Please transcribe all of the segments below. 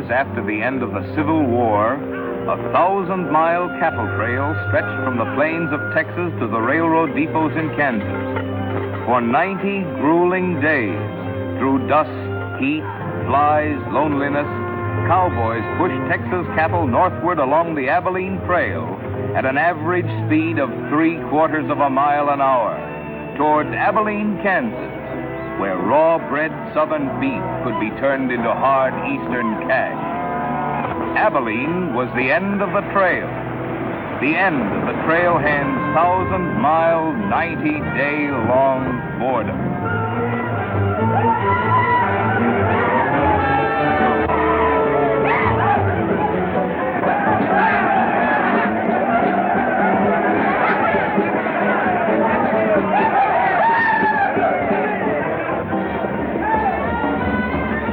years after the end of the Civil War, a 1,000-mile cattle trail stretched from the plains of Texas to the railroad depots in Kansas. For 90 grueling days, through dust, heat, flies, loneliness, cowboys pushed Texas cattle northward along the Abilene Trail at an average speed of 3/4 of a mile an hour toward Abilene, Kansas, where raw-bred southern beef could be turned into hard eastern cash. Abilene was the end of the trail, the end of the trailhand's 1,000-mile, 90-day-long boredom.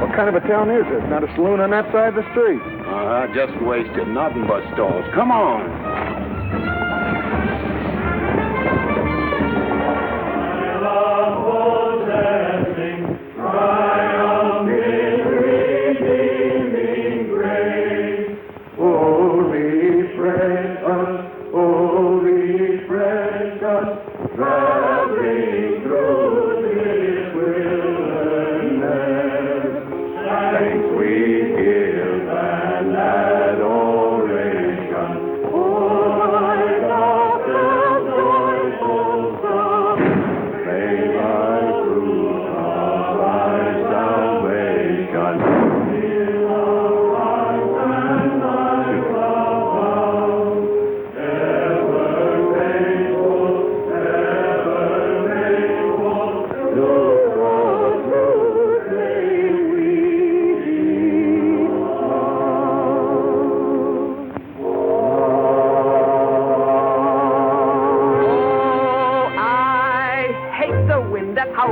What kind of a town is this? Not a saloon on that side of the street. Just wasted. Nothing but stalls. Come on.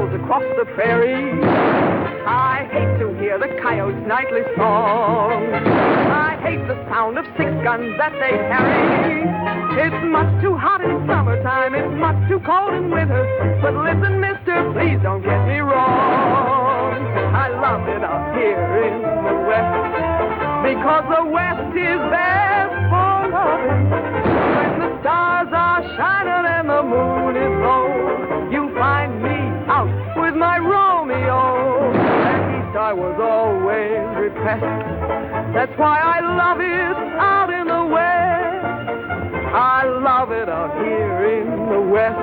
Across the prairie, I hate to hear the coyote's nightly song. I hate the sound of 6 guns that they carry. It's much too hot in summertime, it's much too cold in winter. But listen, mister, please don't get me wrong. I love it up here in the West, because the West is best for loving. When the stars are shining and the moon is low, you'll find me out with my Romeo. And east I was always repressed. That's why I love it out in the West. I love it out here in the West,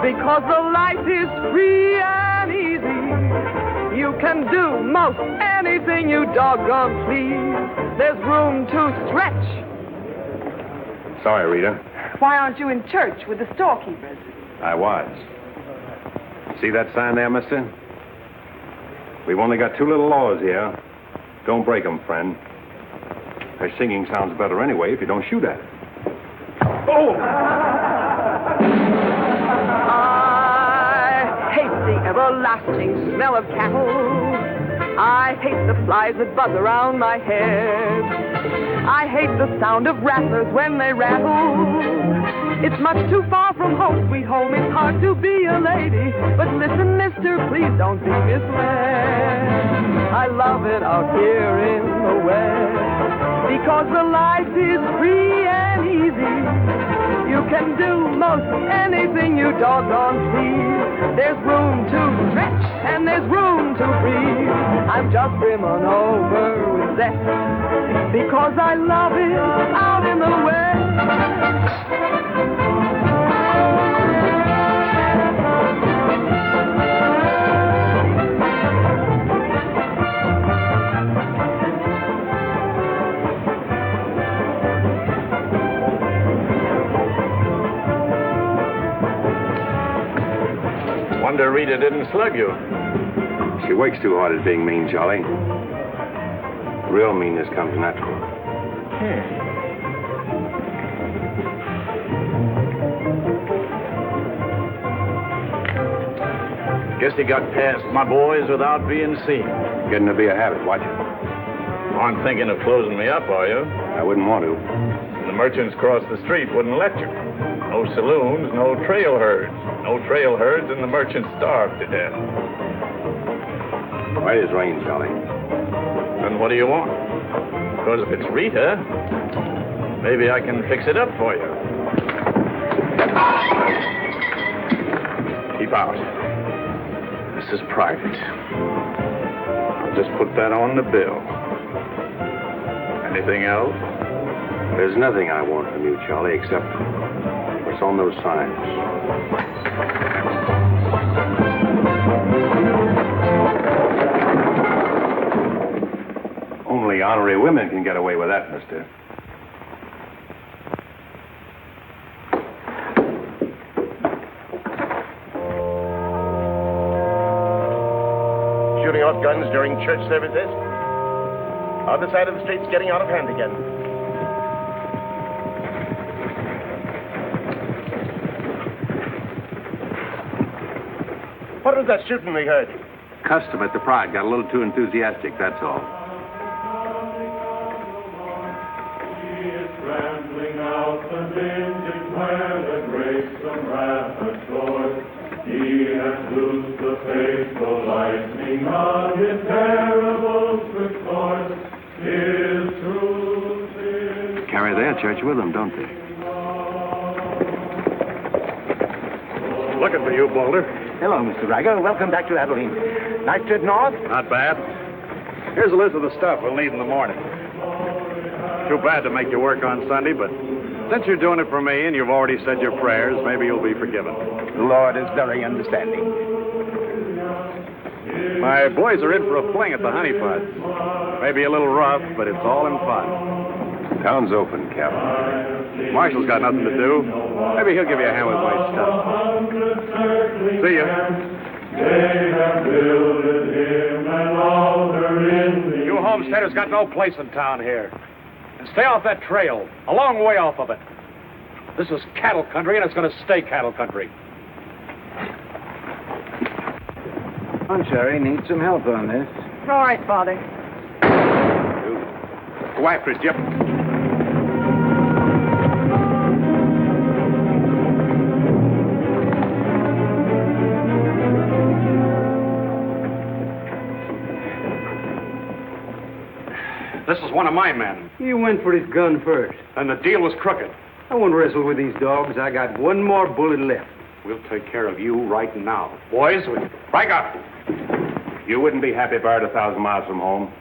because the life is free and easy. You can do most anything you doggone please. There's room to stretch. Sorry, Rita. Why aren't you in church with the storekeepers? I was. See that sign there, mister? We've only got 2 little laws here. Don't break them, friend. Her singing sounds better anyway if you don't shoot at it. Oh! I hate the everlasting smell of cattle. I hate the flies that buzz around my head. I hate the sound of rattlers when they rattle. It's much too far from home, sweet home. It's hard to be a lady. But listen, mister, please don't be misled. I love it out here in the West, because the life is free and easy. You can do most anything you doggone please. There's room to stretch and there's room to breathe. I'm just brimming over with zest, because I love it out in the West. Wonder Rita didn't slug you. She works too hard at being mean, Charlie. Real meanness comes natural. Guess he got past my boys without being seen. Getting to be a habit. Watch it. Aren't thinking of closing me up, are you? I wouldn't want to. The merchants across the street wouldn't let you. No saloons, no trail herds. No trail herds, and the merchants starved to death. Right as rain, Charlie. Then what do you want? Because if it's Rita, maybe I can fix it up for you. Keep out. This is private. I'll just put that on the bill. Anything else? There's nothing I want from you, Charlie, except what's on those signs. Only honorary women can get away with that, mister. Shooting off guns during church services? Other side of the street's getting out of hand again. What was that shooting we heard? Custom at the Pride got a little too enthusiastic, that's all. Rambling out the vintage where the grapes of wrath are stored. He has loosed the faithful lightning of his terrible sword. His truth is... Carry their church with them, don't they? Looking for you, Boulder. Hello, Mr. Riger. Welcome back to Abilene. Nice trip north? Not bad. Here's a list of the stuff we'll need in the morning. Too bad to make you work on Sunday, but since you're doing it for me and you've already said your prayers, maybe you'll be forgiven. The Lord is very understanding. My boys are in for a fling at the Honey Pot. Maybe a little rough, but it's all in fun. Town's open, Captain. Marshall's got nothing to do. Maybe he'll give you a hand with my stuff. See ya. They have builded him an altar in the... You homesteaders got no place in town here. And stay off that trail, a long way off of it. This is cattle country, and it's going to stay cattle country. Sherry needs some help on this. All right, Father. Go after it, Jip. This is one of my men. He went for his gun first. And the deal was crooked. I won't wrestle with these dogs. I got one more bullet left. We'll take care of you right now. Boys, break up. You wouldn't be happy buried 1,000 miles from home.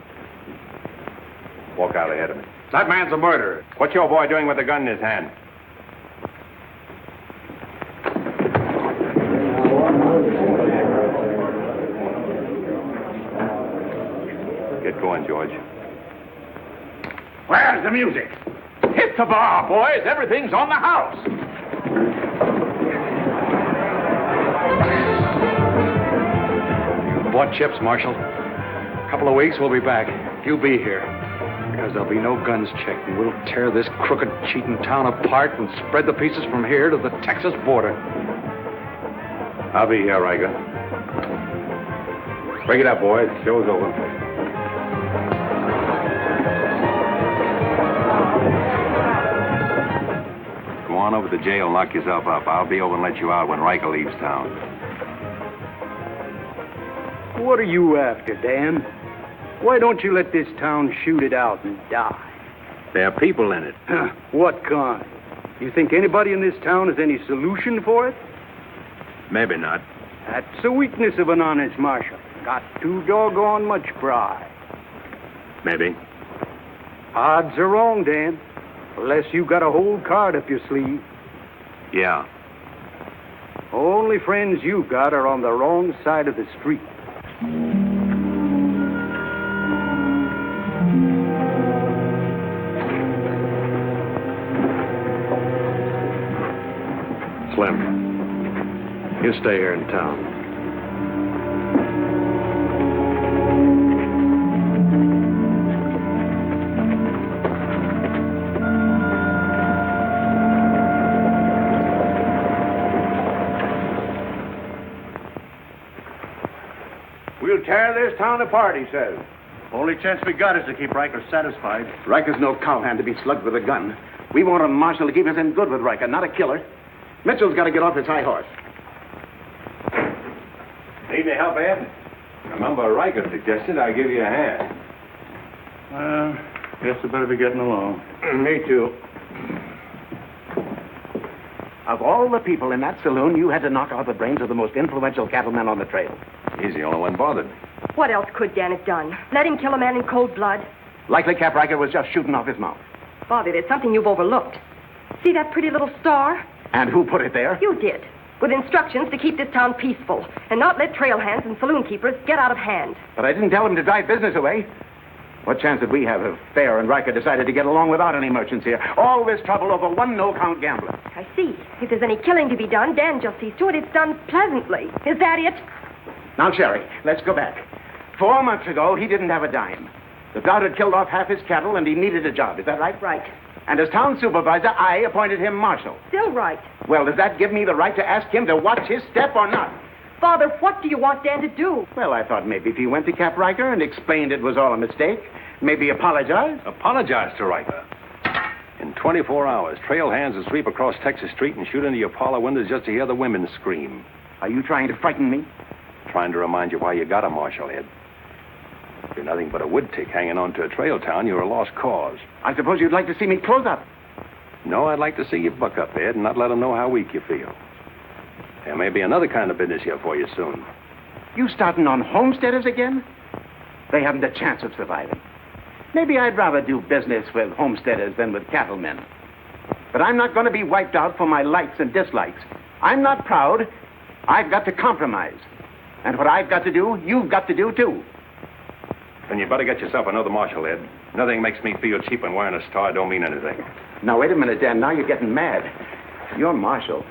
Walk out ahead of me. That man's a murderer. What's your boy doing with a gun in his hand? Get going, George. Where's the music? Hit the bar, boys. Everything's on the house. You bought chips, Marshal. A couple of weeks, we'll be back. You be here. Because there'll be no guns checked, and we'll tear this crooked, cheating town apart and spread the pieces from here to the Texas border. I'll be here, Riker. Break it up, boys. Show's over. Go on over to the jail and lock yourself up. I'll be over and let you out when Riker leaves town. What are you after, Dan? Why don't you let this town shoot it out and die? There are people in it. What kind? You think anybody in this town has any solution for it? Maybe not. That's a weakness of an honest marshal. Got too doggone much pride. Maybe. Odds are wrong, Dan. Unless you got a whole card up your sleeve. Yeah. Only friends you got are on the wrong side of the street. Slim, you stay here in town. We'll tear this town apart, he says. Only chance we got is to keep Riker satisfied. Riker's no cowhand to be slugged with a gun. We want a marshal to keep us in good with Riker, not a killer. Mitchell's got to get off his high horse. Need any help, Ed? Remember, Riker suggested I give you a hand. Guess I better be getting along. Me too. Of all the people in that saloon, you had to knock out the brains of the most influential cattleman on the trail. He's the only one bothered. What else could Dan have done? Let him kill a man in cold blood? Likely Cap Riker was just shooting off his mouth. Bobby, there's something you've overlooked. See that pretty little star? And who put it there? You did. With instructions to keep this town peaceful and not let trail hands and saloon keepers get out of hand. But I didn't tell him to drive business away. What chance did we have if Fair and Riker decided to get along without any merchants here? All this trouble over one no-count gambler. I see. If there's any killing to be done, Dan just sees to it it's done pleasantly. Is that it? Now, Sherry, let's go back. 4 months ago, he didn't have a dime. The drought had killed off half his cattle, and he needed a job. Is that right? Right. And as town supervisor, I appointed him marshal. Still right. Well, does that give me the right to ask him to watch his step or not? Father, what do you want Dan to do? Well, I thought maybe if he went to Cap Riker and explained it was all a mistake, maybe apologize. Apologize to Riker. In 24 hours, trail hands will sweep across Texas Street and shoot into your parlor windows just to hear the women scream. Are you trying to frighten me? Trying to remind you why you got a marshal, Ed. If you're nothing but a wood tick hanging on to a trail town, you're a lost cause. I suppose you'd like to see me close up. No, I'd like to see you buck up, Ed, and not let them know how weak you feel. There may be another kind of business here for you soon. You starting on homesteaders again? They haven't a chance of surviving. Maybe I'd rather do business with homesteaders than with cattlemen. But I'm not going to be wiped out for my likes and dislikes. I'm not proud. I've got to compromise. And what I've got to do, you've got to do, too. Then you better get yourself another marshal, Ed. Nothing makes me feel cheap when wearing a star don't mean anything. Now, wait a minute, Dan. Now you're getting mad. You're marshal.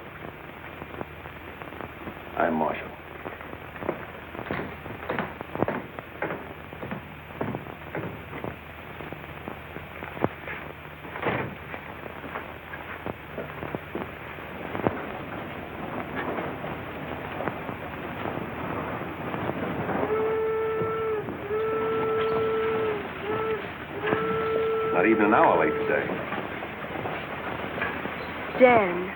I'm marshal. Not even an hour late today. Dan,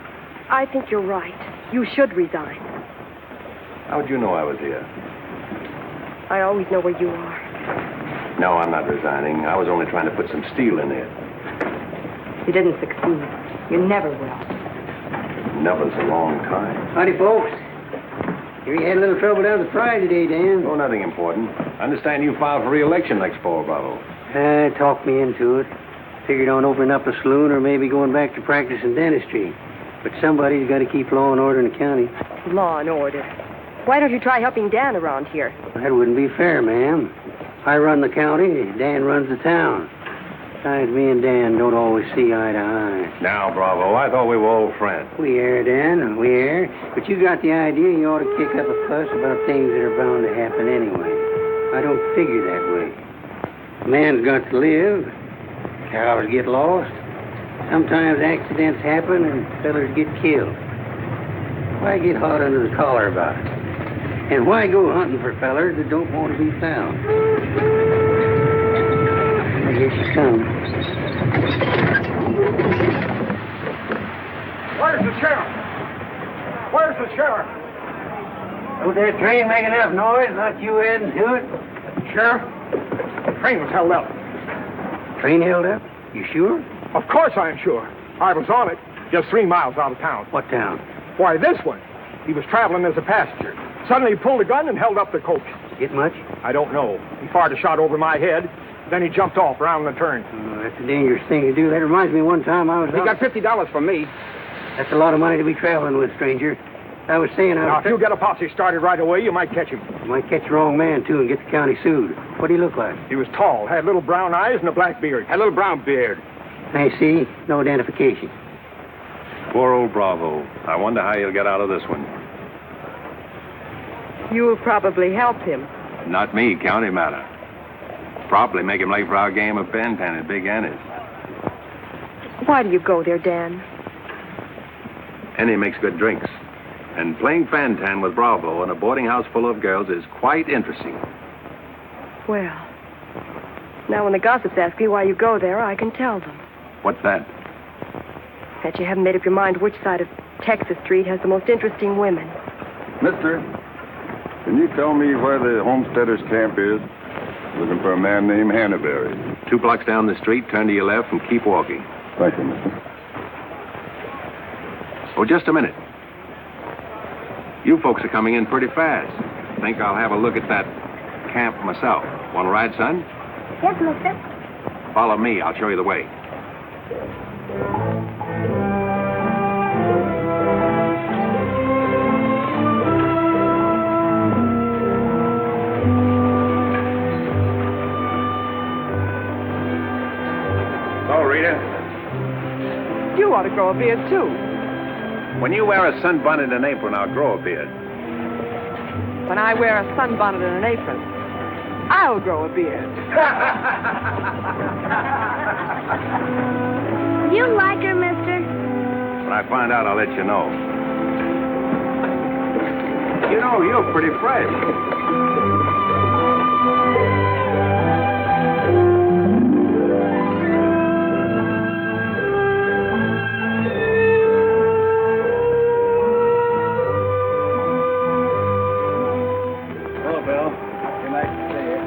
I think you're right. You should resign. How'd you know I was here? I always know where you are. No, I'm not resigning. I was only trying to put some steel in it. You didn't succeed. You never will. Never's a long time. Howdy, folks. Here you had a little trouble down at the fry today, Dan. Oh, nothing important. I understand you filed for re-election next fall, Bravo. Talked me into it. Figured on opening up a saloon or maybe going back to practice in dentistry. But somebody's got to keep law and order in the county. Law and order. Why don't you try helping Dan around here? That wouldn't be fair, ma'am. I run the county, Dan runs the town. Besides, me and Dan don't always see eye to eye. Now, Bravo, I thought we were old friends. We are, Dan, we are. But you got the idea you ought to kick up a fuss about things that are bound to happen anyway. I don't figure that way. A man's got to live. Cows get lost. Sometimes accidents happen and fellers get killed. Why get hot under the collar about it? And why go hunting for fellers that don't want to be found? I guess you come. Where's the sheriff? Where's the sheriff? Don't that train make enough noise? Not you adding to it? Sheriff, the train was held up. Train held up? You sure? Of course I'm sure. I was on it, just 3 miles out of town. What town? Why, this one. He was traveling as a passenger. Suddenly he pulled a gun and held up the coach. Get much? I don't know. He fired a shot over my head. Then he jumped off around the turn. Oh, that's a dangerous thing to do. That reminds me one time I was He out... got $50 from me. That's a lot of money to be traveling with, stranger. I was saying I Now, was... if you get a posse started right away, you might catch him. You might catch the wrong man, too, and get the county sued. What'd he look like? He was tall, had little brown eyes and a black beard. A little brown beard. I see. No identification. Poor old Bravo. I wonder how he'll get out of this one. You'll probably help him. Not me, county matter. Probably make him late for our game of Pan-Pan at Big Annie's. Why do you go there, Dan? Annie makes good drinks. And playing Fan-Tan with Bravo in a boarding house full of girls is quite interesting. Well, now when the gossips ask me why you go there, I can tell them. What's that? That you haven't made up your mind which side of Texas Street has the most interesting women. Mister, can you tell me where the homesteaders' camp is? Looking for a man named Hannaberry. 2 blocks down the street, turn to your left, and keep walking. Thank you, mister. Oh, just a minute. You folks are coming in pretty fast. Think I'll have a look at that camp myself. Want to ride, son? Yes, mister. Follow me. I'll show you the way. So, Rita, You ought to grow a beard, too. when you wear a sunbonnet and apron, I'll grow a beard. When I wear a sunbonnet and an apron, I'll grow a beard. You like her, mister? When I find out, I'll let you know. You know, you're pretty fresh. Hello, Bill. Be nice to see you.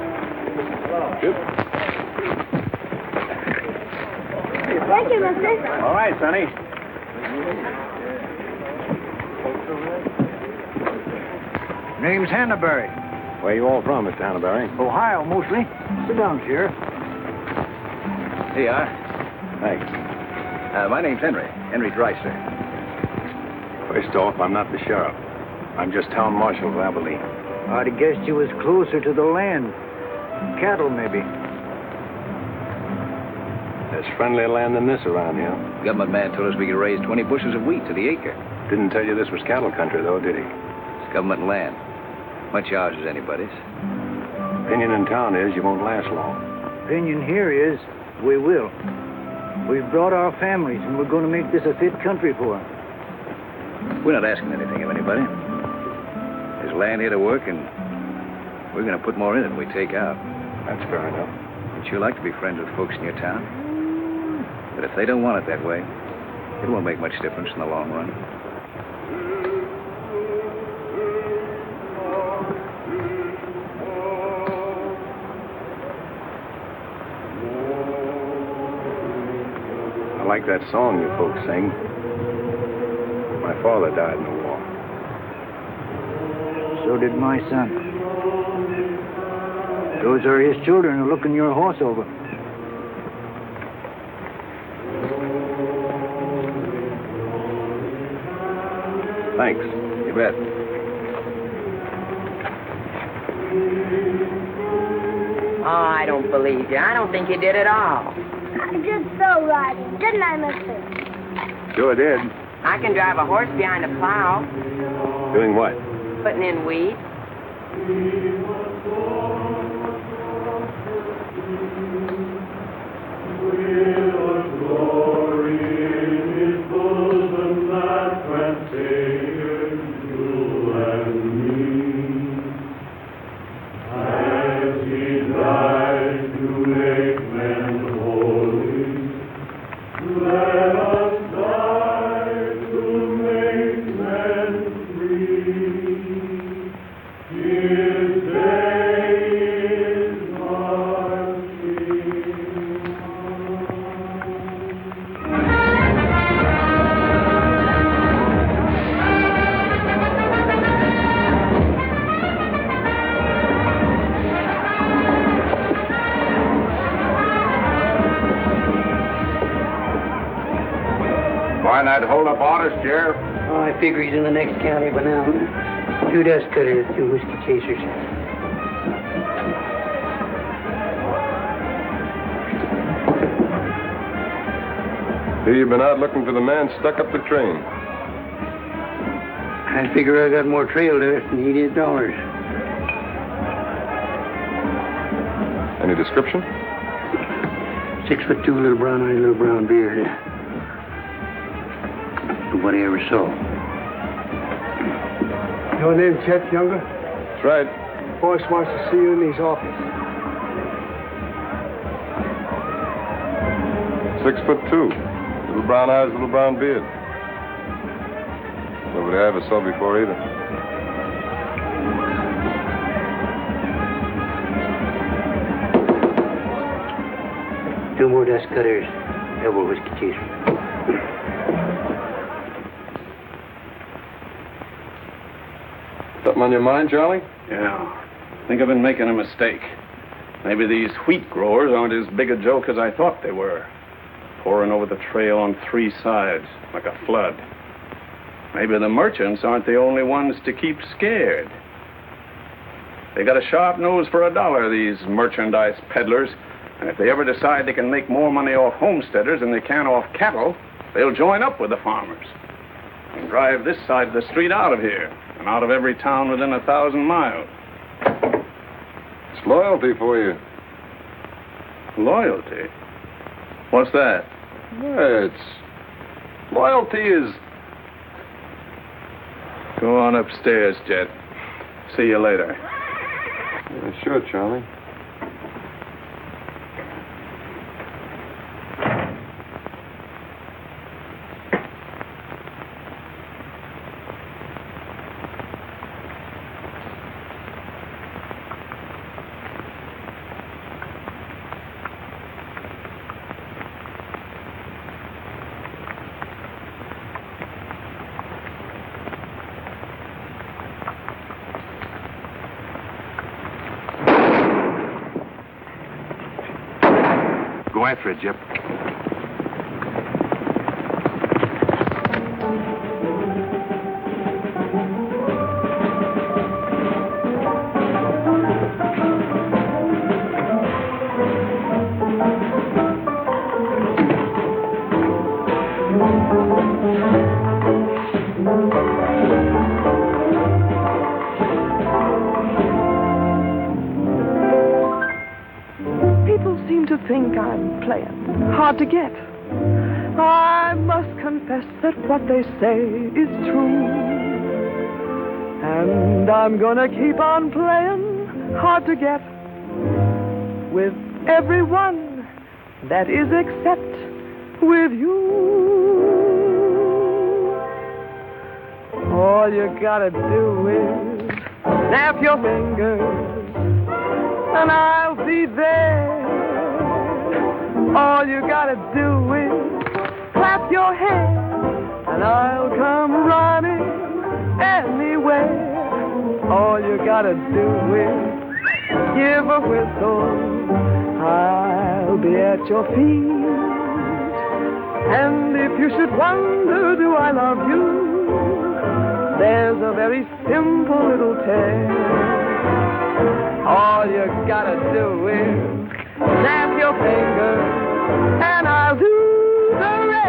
Hello. Thank you, mister. All right, Sonny. Name's Hannaberry. Where you all from, Mr. Hannaberry? Ohio, mostly. Sit down, Sheriff. Here you are. Thanks. My name's Henry. Henry Dreiser. First off, I'm not the sheriff. I'm just town marshal of Abilene. I'd have guessed you was closer to the land. Cattle, maybe. There's friendlier land than this around here. Government man told us we could raise 20 bushels of wheat to the acre. Didn't tell you this was cattle country, though, did he? It's government land. Much ours is anybody's. Opinion in town is you won't last long. Opinion here is we will. We've brought our families, and we're going to make this a fit country for them. We're not asking anything of anybody. There's land here to work, and we're going to put more in it than we take out. That's fair enough. We'd sure like to be friends with folks in your town. But if they don't want it that way, it won't make much difference in the long run. I like that song you folks sing. My father died in the war. So did my son. Those are his children who are looking your horse over. Thanks. You bet. Oh, I don't believe you. I don't think you did at all. I did so right, didn't I, mister? Sure did. I can drive a horse behind a plow, Doing what? putting in wheat. Why not hold up orders, Sheriff? Oh, I figure he's in the next county by now. 2 dust cutters, 2 whiskey chasers. Here you've been out looking for the man stuck up the train. I figure I got more trail to it than he did dollars. Any description? 6'2", little brown eye, little brown beard. Nobody ever saw. Your name, Chet Younger? That's right. Boss wants to see you in his office. 6'2". Little brown eyes, little brown beard. Nobody I ever saw before either. 2 more dust cutters, double whiskey chaser. Something on your mind, Charlie? Yeah. I think I've been making a mistake. Maybe these wheat growers aren't as big a joke as I thought they were. Pouring over the trail on 3 sides, like a flood. Maybe the merchants aren't the only ones to keep scared. They got a sharp nose for $1, these merchandise peddlers. And if they ever decide they can make more money off homesteaders than they can off cattle, they'll join up with the farmers and drive this side of the street out of here and out of every town within 1,000 miles. It's loyalty for you. Loyalty? What's that? Loyalty is... Go on upstairs, Jet. See you later. Yeah, sure, Charlie. Go after it, Jip. Think I'm playing hard to get. I must confess that what they say is true. And I'm gonna keep on playing hard to get with everyone, that is except with you. All you gotta do is snap your fingers and I'll be there. All you gotta do is clap your hands and I'll come running anywhere. All you gotta do is give a whistle. I'll be at your feet. And if you should wonder, do I love you? There's a very simple little tale. All you gotta do is snap your fingers and I'll do the rest.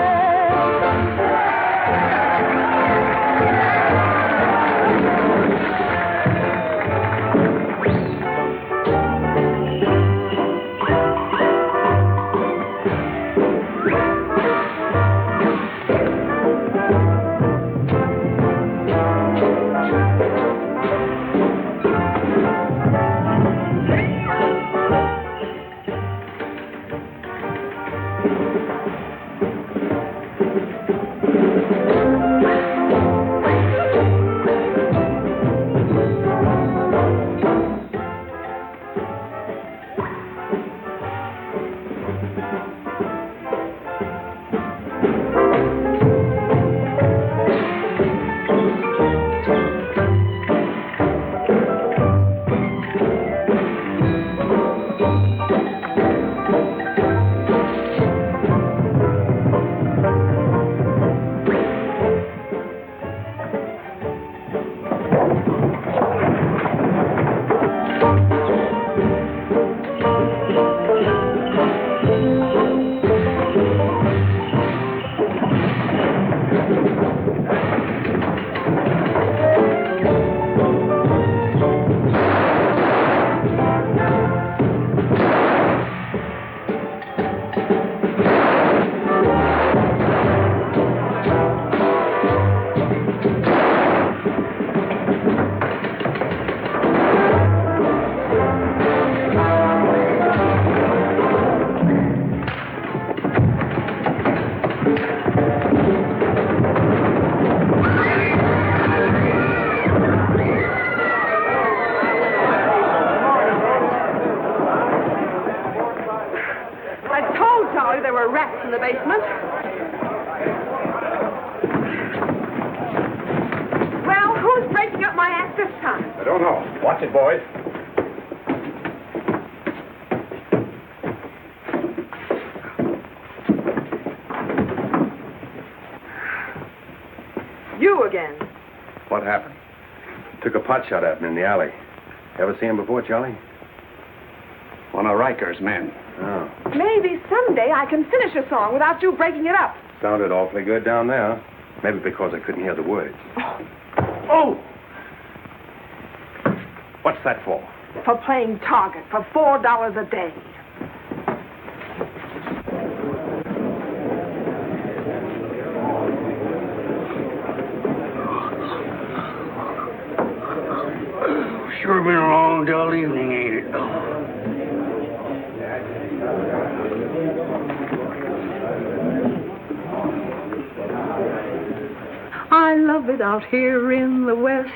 in the basement. Well, who's breaking up my act this time? I don't know. Watch it, boys. You again. What happened? Took a pot shot at me in the alley. Ever see him before, Charlie? One of Riker's men. Oh. Maybe someday I can finish a song without you breaking it up. Sounded awfully good down there. Maybe because I couldn't hear the words. Oh! What's that for? For playing target for $4 a day. Sure been a long, dull evening, ain't it? I love it out here in the West,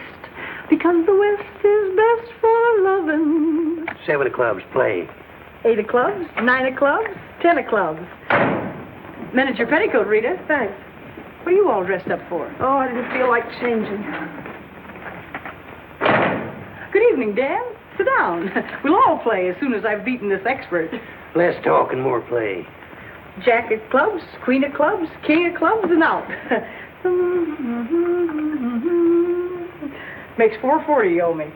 because the West is best for loving. 7 of clubs, play. 8 of clubs, 9 of clubs, 10 of clubs. Miniature petticoat, Rita. Thanks. What are you all dressed up for? Oh, I didn't feel like changing. Good evening, Dan. Sit down. We'll all play as soon as I've beaten this expert. Less talk and more play. Jack of clubs, queen of clubs, king of clubs, and out. Makes $4.40 you owe me.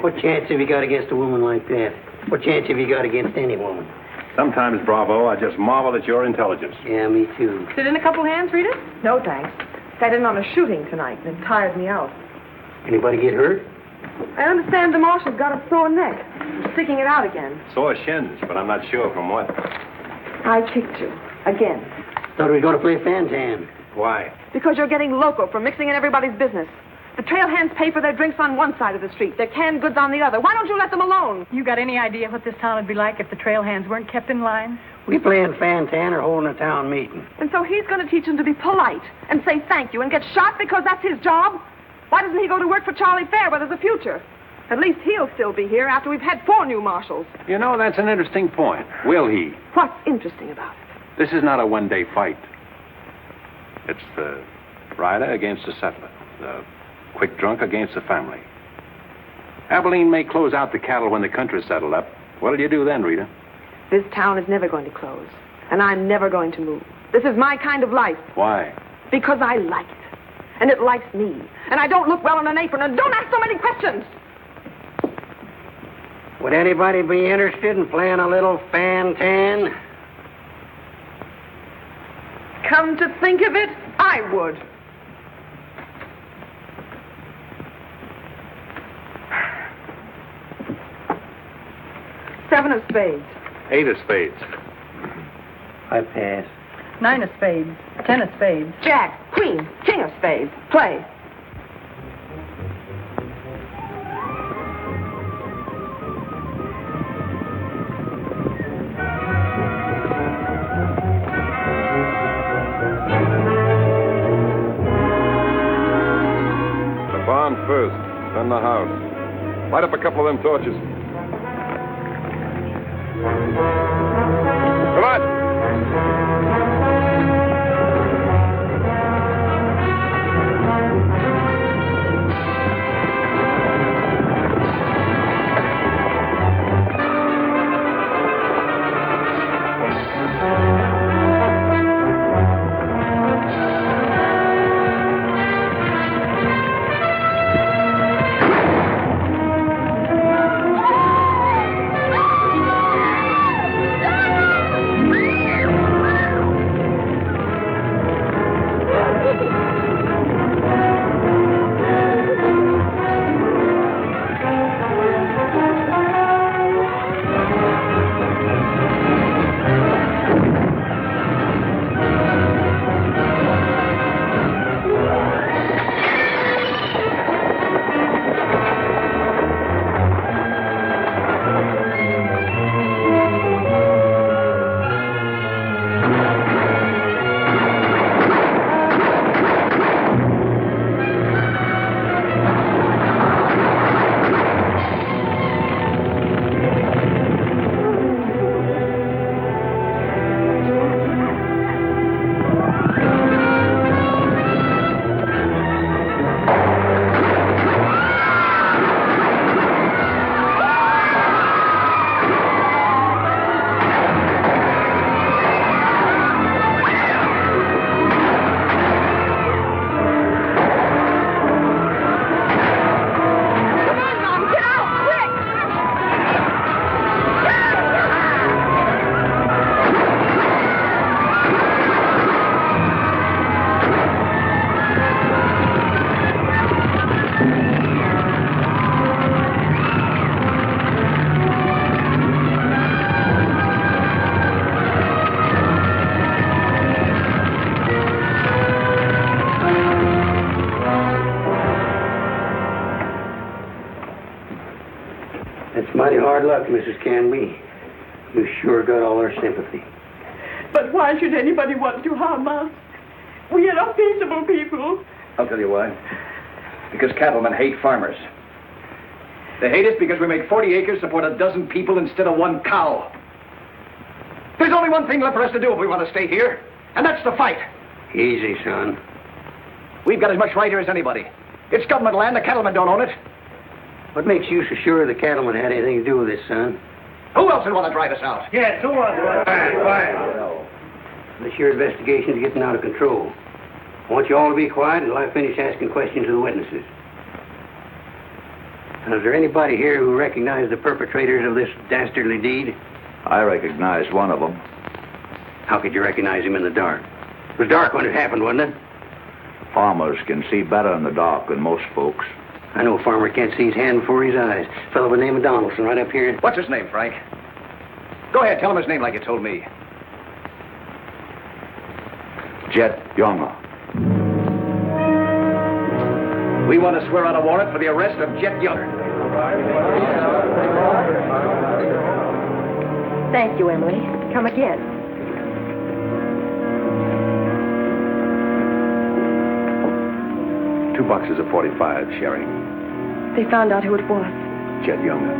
What chance have you got against a woman like that? What chance have you got against any woman? Sometimes, Bravo, I just marvel at your intelligence. Yeah, me too. Sit in a couple hands, Rita? No, thanks. Sat in on a shooting tonight, and it tired me out. Anybody get hurt? I understand the marshal's got a sore neck. He's sticking it out again. Sore shins, but I'm not sure from what. I kicked you. Again. Thought we were going to play Fantan. Why? Because you're getting loco for mixing in everybody's business. The trail hands pay for their drinks on one side of the street, their canned goods on the other. Why don't you let them alone? You got any idea what this town would be like if the trail hands weren't kept in line? We playing Fantan or holding a town meeting. And so he's going to teach them to be polite and say thank you and get shot because that's his job? Why doesn't he go to work for Charlie Fair where there's a future? At least he'll still be here after we've had 4 new marshals. You know, that's an interesting point. Will he? What's interesting about it? This is not a one-day fight. It's the rider against the settler, the quick drunk against the family. Abilene may close out the cattle when the country's settled up. What'll you do then, Rita? This town is never going to close, and I'm never going to move. This is my kind of life. Why? Because I like it, and it likes me, and I don't look well on an apron, and don't ask so many questions. Would anybody be interested in playing a little Fantan? Come to think of it, I would. Seven of spades. 8 of spades. I pass. 9 of spades, 10 of spades. Jack, queen, king of spades. Play. The barn first, then the house. Light up a couple of them torches. Come on. That's mighty hard luck, Mrs. Canby. You sure got all our sympathy. But why should anybody want to harm us? We are peaceable people. I'll tell you why. Because cattlemen hate farmers. They hate us because we make 40 acres support a dozen people instead of one cow. There's only one thing left for us to do if we want to stay here, and that's to fight. Easy, son. We've got as much right here as anybody. It's government land. The cattlemen don't own it. What makes you so sure the cattlemen had anything to do with this, son? Who else would want to drive us out? Yes, who wants to? Quiet. This your investigation's getting out of control. I want you all to be quiet until I finish asking questions of the witnesses. Now, is there anybody here who recognized the perpetrators of this dastardly deed? I recognized one of them. How could you recognize him in the dark? It was dark when it happened, wasn't it? Farmers can see better in the dark than most folks. I know a farmer can't see his hand before his eyes. A fellow by the name of Donaldson right up here. What's his name, Frank? Go ahead, tell him his name like you told me. Jet Younger. We want to swear out a warrant for the arrest of Jet Younger. Thank you, Emily. Come again. $2 boxes of 45, Sherry. They found out who it was. Jet Younger.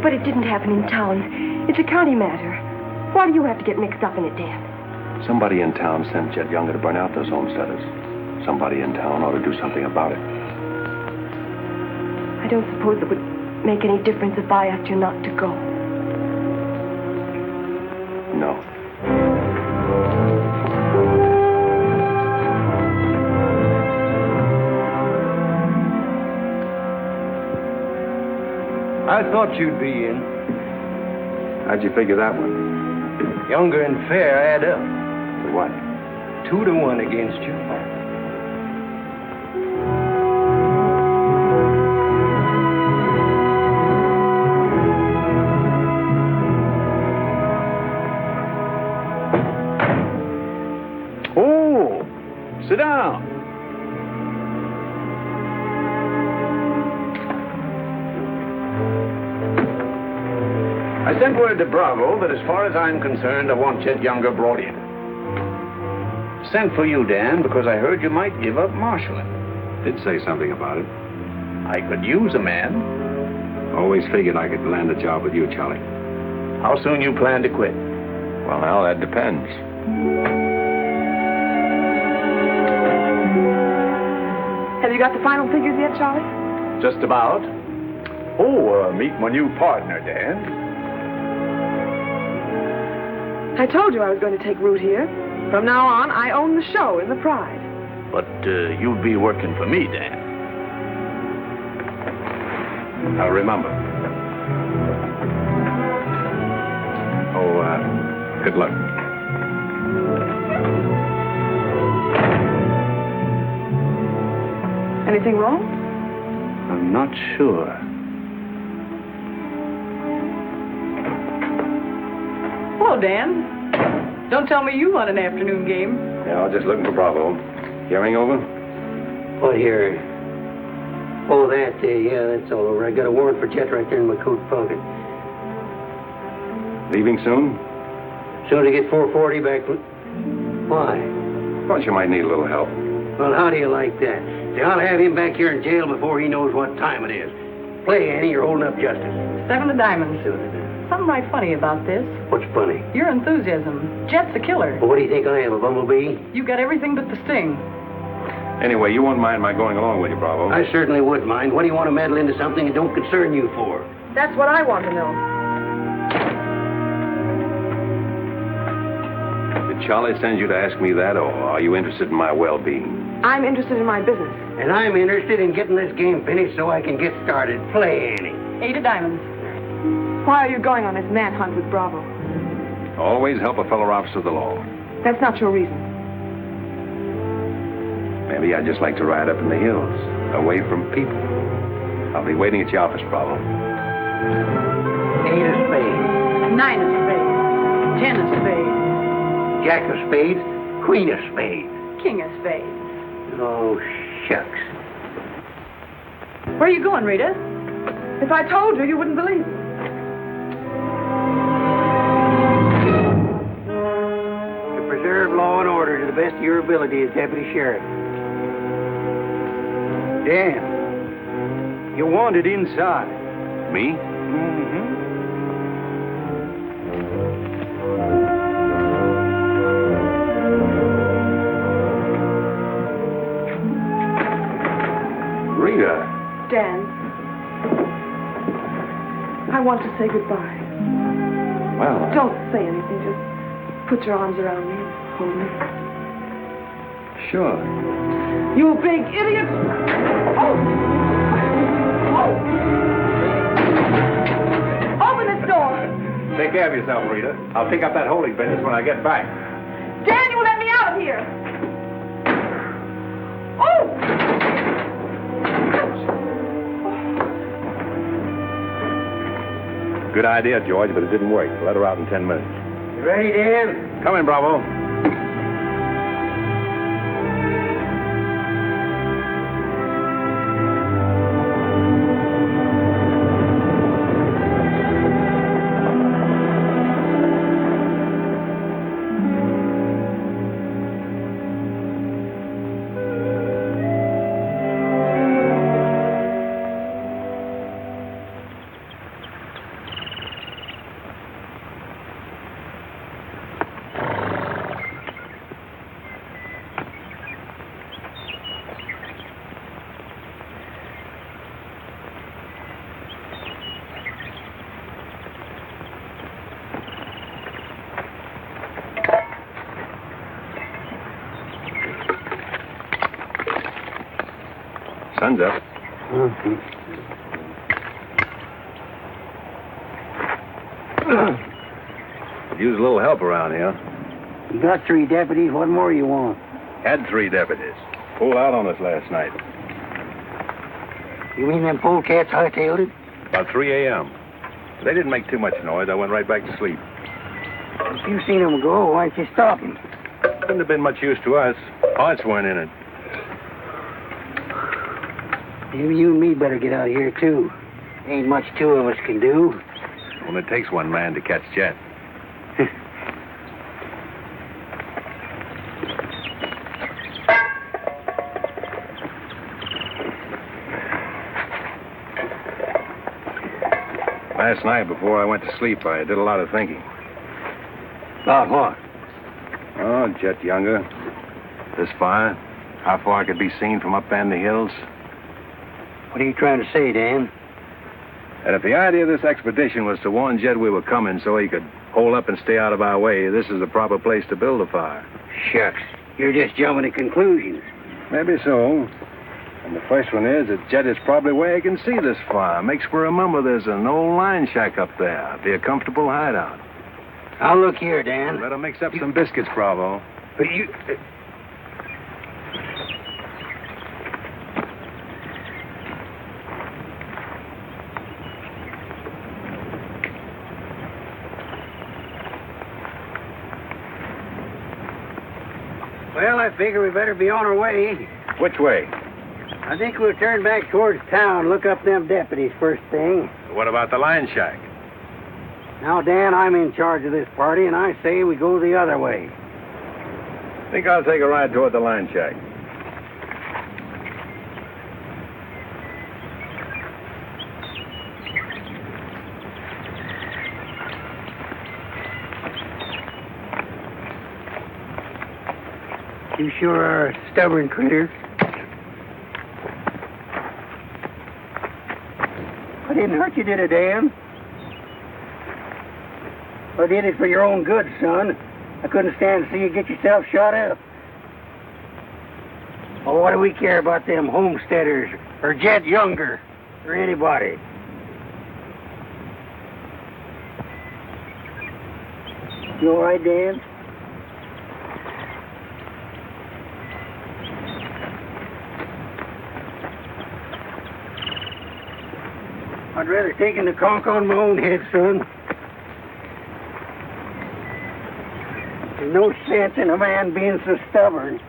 But it didn't happen in town. It's a county matter. Why do you have to get mixed up in it, Dan? Somebody in town sent Jet Younger to burn out those homesteaders. Somebody in town ought to do something about it. I don't suppose it would make any difference if I asked you not to go. No. I thought you'd be in. How'd you figure that one? Younger and Fair add up. For what? 2-1 against you. Oh, sit down. I sent word to Bravo that as far as I'm concerned, I want Jet Younger brought in. Sent for you, Dan, because I heard you might give up marshaling. Did say something about it. I could use a man. Always figured I could land a job with you, Charlie. How soon you plan to quit? Well, now, that depends. Have you got the final figures yet, Charlie? Just about. Oh, meet my new partner, Dan. I told you I was going to take root here. From now on, I own the show in the Pride. But you'll be working for me, Dan. I'll remember. Good luck. Anything wrong? I'm not sure. Hello, Dan. Don't tell me you won an afternoon game. Yeah, I was just looking for Bravo. Hearing over? What here? Oh, that, yeah, that's all over. I got a warrant for Jet right there in my coat pocket. Leaving soon? Soon as I get 440 back. Why? Thought you might need a little help. Well, how do you like that? See, I'll have him back here in jail before he knows what time it is. Play, Annie, you're holding up justice. 7 of diamonds. Something right funny about this. What's funny? Your enthusiasm. Jet's a killer. Well, what do you think I am, a bumblebee? You got everything but the sting. Anyway, you won't mind my going along with you, Bravo. I certainly would mind. What do you want to meddle into something that don't concern you for? That's what I want to know. Did Charlie send you to ask me that, or are you interested in my well-being? I'm interested in my business. And I'm interested in getting this game finished so I can get started. Play, Annie. 8 of diamonds. Why are you going on this manhunt with Bravo? Always help a fellow officer of the law. That's not your reason. Maybe I'd just like to ride up in the hills, away from people. I'll be waiting at your office, Bravo. 8 of spades. 9 of spades. 10 of spades. Jack of spades. Queen of spades. making a spade. Oh, shucks. Where are you going, Rita? If I told you, you wouldn't believe me. To preserve law and order to the best of your ability as deputy sheriff. Dan, you're wanted inside. Me? Rita. Dan, I want to say goodbye. Well, Don't say anything. Just put your arms around me and hold me. sure. You big idiot! Oh! Oh! Open this door! Take care of yourself, Rita. I'll pick up that holding business when I get back. Dan, you let me out of here! Oh! Good idea, George, but it didn't work. Let her out in 10 minutes. You ready, Dan? Come in, Bravo. Sun's up. Could use a little help around here. You got 3 deputies. What more you want? Had 3 deputies. Pulled out on us last night. You mean them polecats hightailed it? About 3 a.m. They didn't make too much noise. I went right back to sleep. If you seen them go, why didn't you stop them? Couldn't have been much use to us. Parts weren't in it. Maybe you and me better get out of here, too. Ain't much 2 of us can do. Only takes one man to catch Jet. Last night, before I went to sleep, I did a lot of thinking. About what? Oh, Jet Younger. This fire. How far it could be seen from up in the hills. What are you trying to say, Dan? And if the idea of this expedition was to warn Jed we were coming so he could hole up and stay out of our way, this is the proper place to build a fire. Shucks. You're just jumping to conclusions. Maybe so. And the first one is that Jed is probably where he can see this fire. Makes for remember there's an old line shack up there. Be a comfortable hideout. Now, look here, Dan. Better mix up some biscuits, Bravo. But you... Well, I figure we better be on our way. Which way? I think we'll turn back towards town, look up them deputies first thing. What about the line shack? Now, Dan, I'm in charge of this party, and I say we go the other way. Think I'll take a ride toward the line shack. You sure are a stubborn critter. I didn't hurt you, did I, Dan? I did it for your own good, son. I couldn't stand to see you get yourself shot up. Oh, what do we care about them homesteaders or Jed Younger or anybody? You all right, Dan? I'd rather take the conk on my own head, son. There's no sense in a man being so stubborn.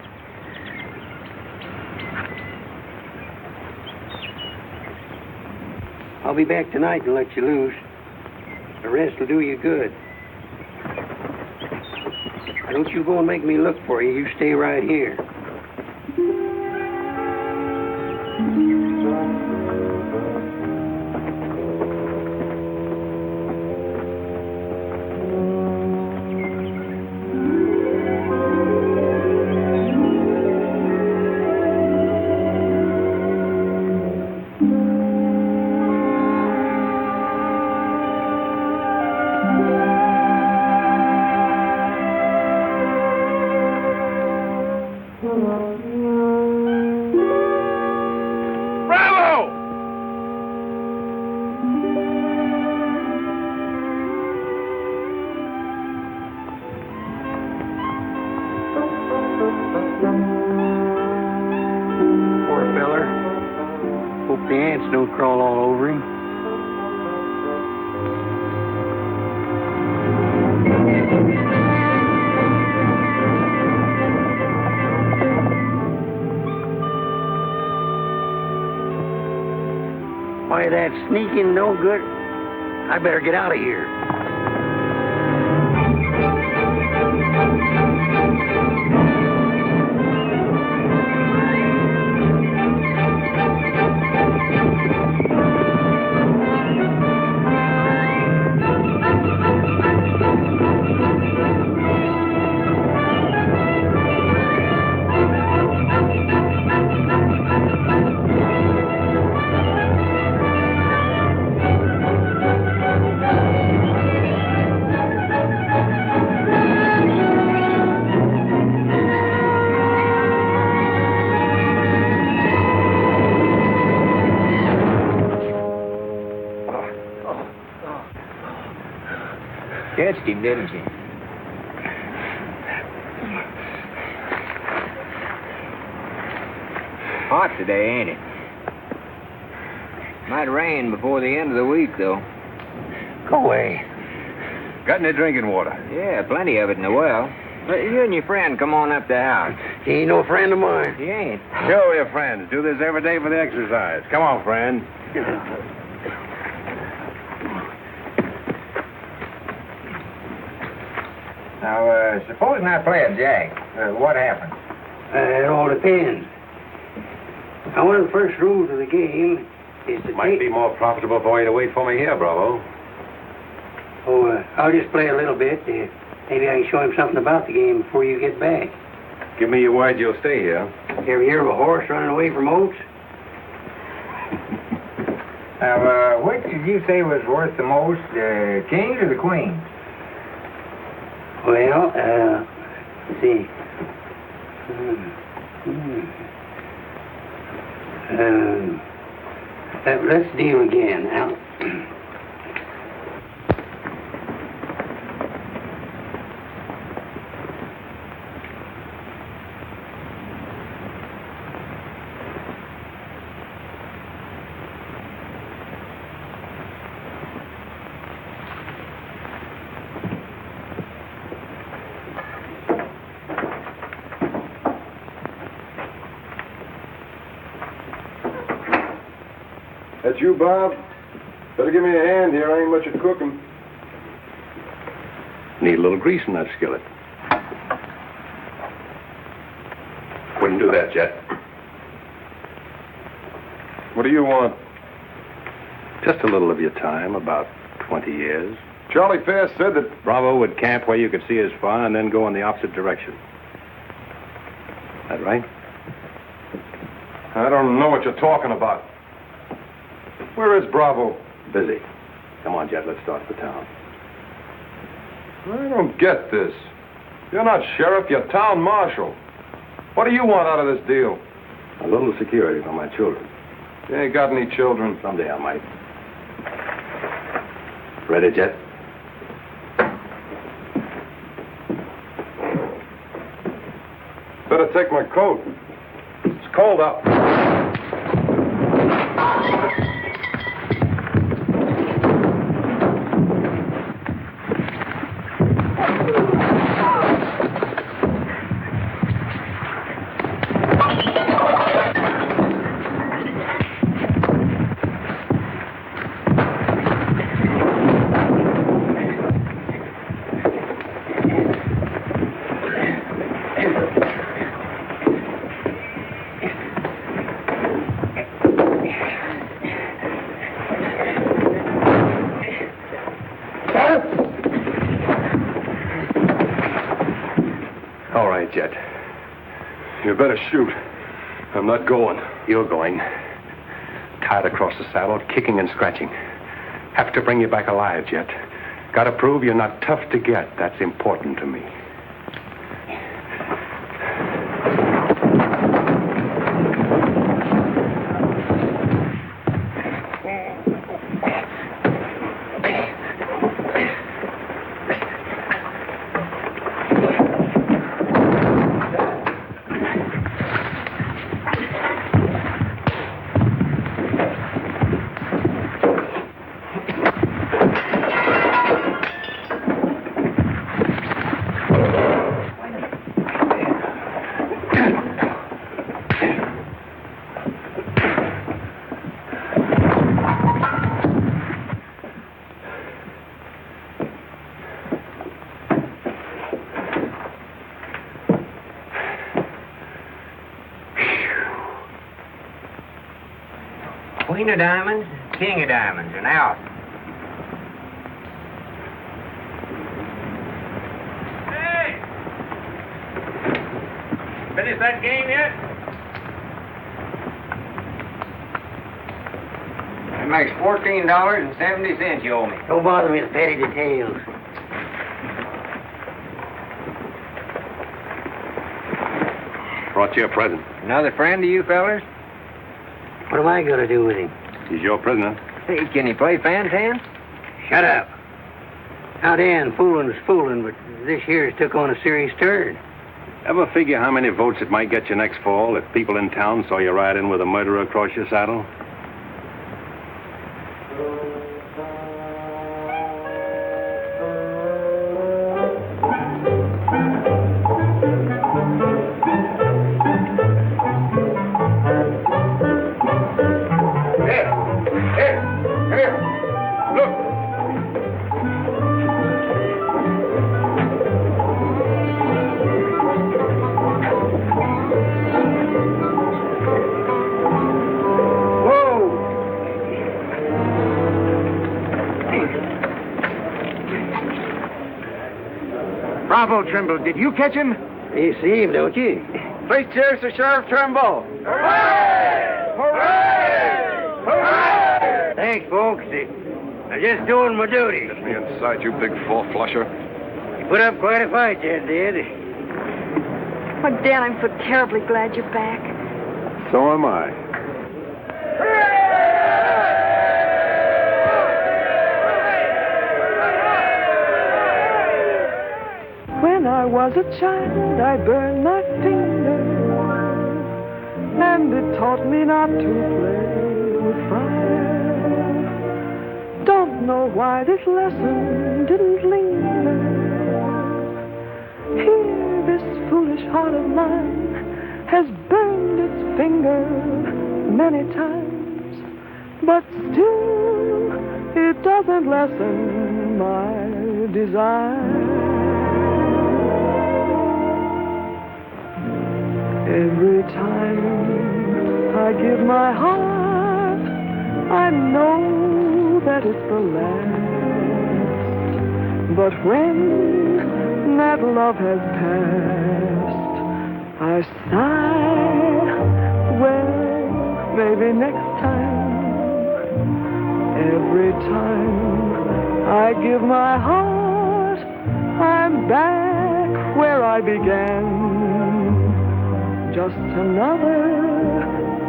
I'll be back tonight and let you loose. The rest will do you good. Don't you go and make me look for you. You stay right here. The ants don't crawl all over him. Why, that sneaking no good. I better get out of here. Catched him, didn't you? Hot today, ain't it? Might rain before the end of the week, though. Go away. Got any drinking water? Yeah, plenty of it in the well. But you and your friend come on up to the house. He ain't no friend of mine. He ain't. Sure, we're friends. Do this every day for the exercise. Come on, friend. Now, supposing I play a jack, what happens? It all depends. Now, one of the first rules of the game is to Might be more profitable for you to wait for me here, Bravo. Oh, I'll just play a little bit. Maybe I can show him something about the game before you get back. Give me your word you'll stay here. You ever hear of a horse running away from oats? Now, which did you say was worth the most, the kings or the queens? Well, let's see. Let's deal again. Now, That's you, Bob? Better give me a hand here. I ain't much at cooking. Need a little grease in that skillet. Wouldn't do that, Jet. What do you want? Just a little of your time, about 20 years. Charlie Fair said that Bravo would camp where you could see his fire and then go in the opposite direction. That right? I don't know what you're talking about. Where is Bravo? Busy. Come on, Jet, let's start for town. I don't get this. You're not sheriff, you're town marshal. What do you want out of this deal? A little security for my children. You ain't got any children. Someday I might. Ready, Jet? Better take my coat. It's cold out. hurt yet. You better shoot. I'm not going. You're going. Tied across the saddle, kicking and scratching. Have to bring you back alive, Jet. Got to prove you're not tough to get. That's important to me. Queen of diamonds, king of diamonds, and out. Hey! Finish that game yet? That makes $14.70 you owe me. Don't bother me with petty details. Brought you a present. Another friend of you fellers? What am I going to do with him? He's your prisoner. Hey, can he play fan-tan? Shut up. Now, Dan, fooling's fooling, but this here's took on a serious turn. Ever figure how many votes it might get you next fall if people in town saw you ride in with a murderer across your saddle? Bravo, Trimble. Did you catch him? You see him, don't you? Please cheers to Sheriff Trimble. Hooray! Hooray! Hooray! Thanks, folks. I'm just doing my duty. Get me inside, you big four-flusher. You put up quite a fight, Jed did. Oh, Dan, I'm so terribly glad you're back. So am I. When I was a child, I burned my finger, and it taught me not to play with fire. Don't know why this lesson didn't linger. Here, this foolish heart of mine has burned its finger many times, but still it doesn't lessen my desire. Every time I give my heart, I know that it's the last. But when that love has passed, I sigh, well, maybe next time. Every time I give my heart, I'm back where I began. Just another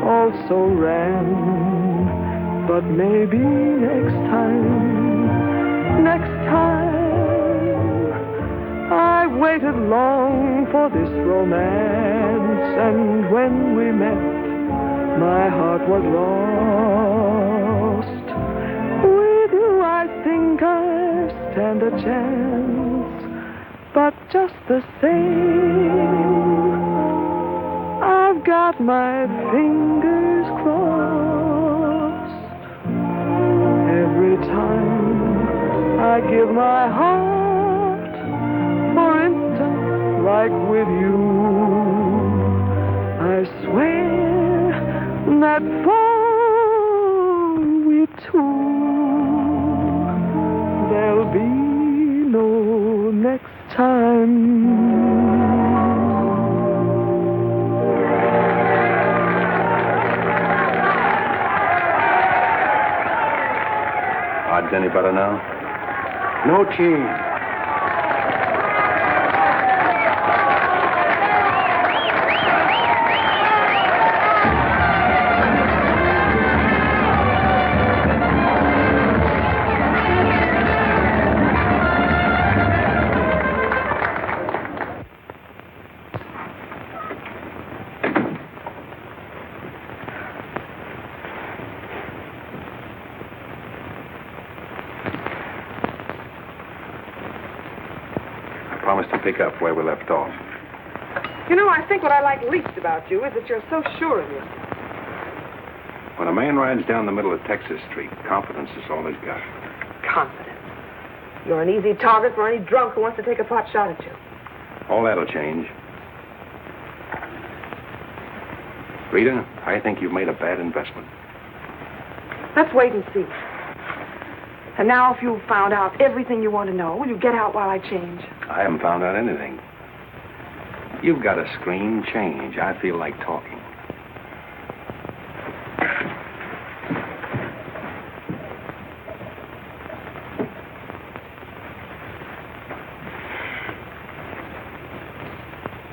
also ran. But maybe next time, I waited long for this romance, and when we met, my heart was lost. With you, I think I stand a chance, but just the same, I've got my fingers crossed. Every time I give my heart, for instance, like with you, I swear that for we two, there'll be no next time. better now? No change. Promise to pick up where we left off. You know, I think what I like least about you is that you're so sure of yourself. When a man rides down the middle of Texas Street, confidence is all he's got. Confidence. You're an easy target for any drunk who wants to take a pot shot at you. All that'll change. Rita, I think you've made a bad investment. Let's wait and see. And now, if you've found out everything you want to know, will you get out while I change? I haven't found out anything. You've got a scream change. I feel like talking.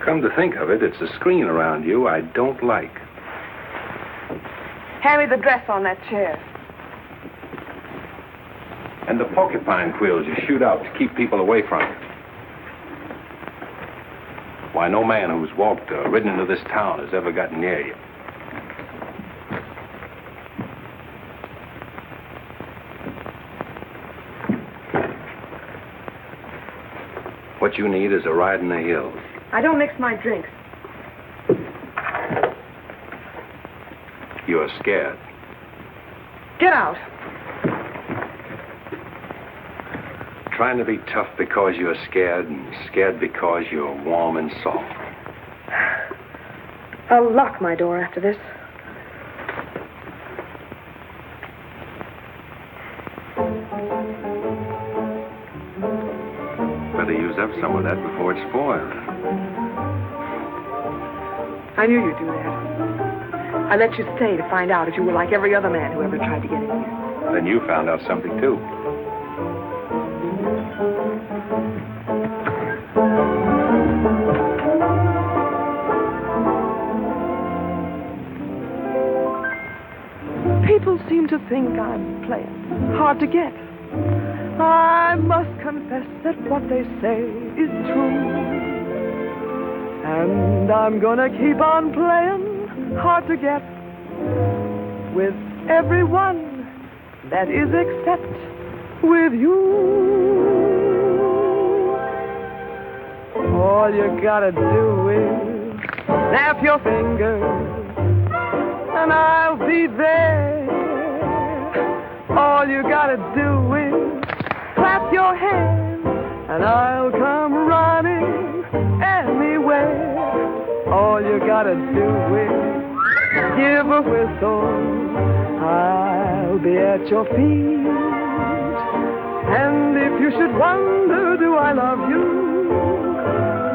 Come to think of it, it's the screen around you I don't like. Hand me the dress on that chair. And the porcupine quills you shoot out to keep people away from it. Why, no man who's walked or ridden into this town has ever gotten near you. What you need is a ride in the hills. I don't mix my drinks. You're scared. Get out. Trying to be tough because you're scared, and scared because you're warm and soft. I'll lock my door after this. Better use up some of that before it's spoiled. I knew you'd do that. I let you stay to find out if you were like every other man who ever tried to get in here. Then you found out something, too. People seem to think I'm playing hard to get. I must confess that what they say is true. And I'm gonna keep on playing hard to get with everyone that is except with you. All you gotta do is snap your fingers and I'll be there. All you gotta do is clap your hands and I'll come running anywhere. All you gotta do is give a whistle. I'll be at your feet. And if you should wonder, do I love you?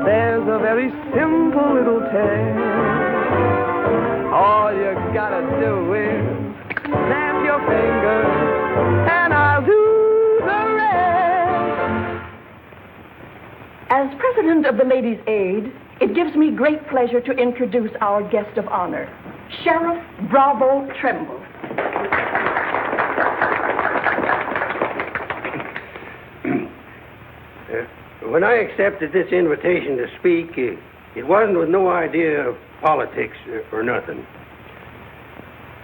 There's a very simple little tale. All you gotta do is snap your fingers, and I'll do the rest. As president of the Ladies' Aid, it gives me great pleasure to introduce our guest of honor, Sheriff Bravo Tremble. When I accepted this invitation to speak, it wasn't with no idea of politics or nothing.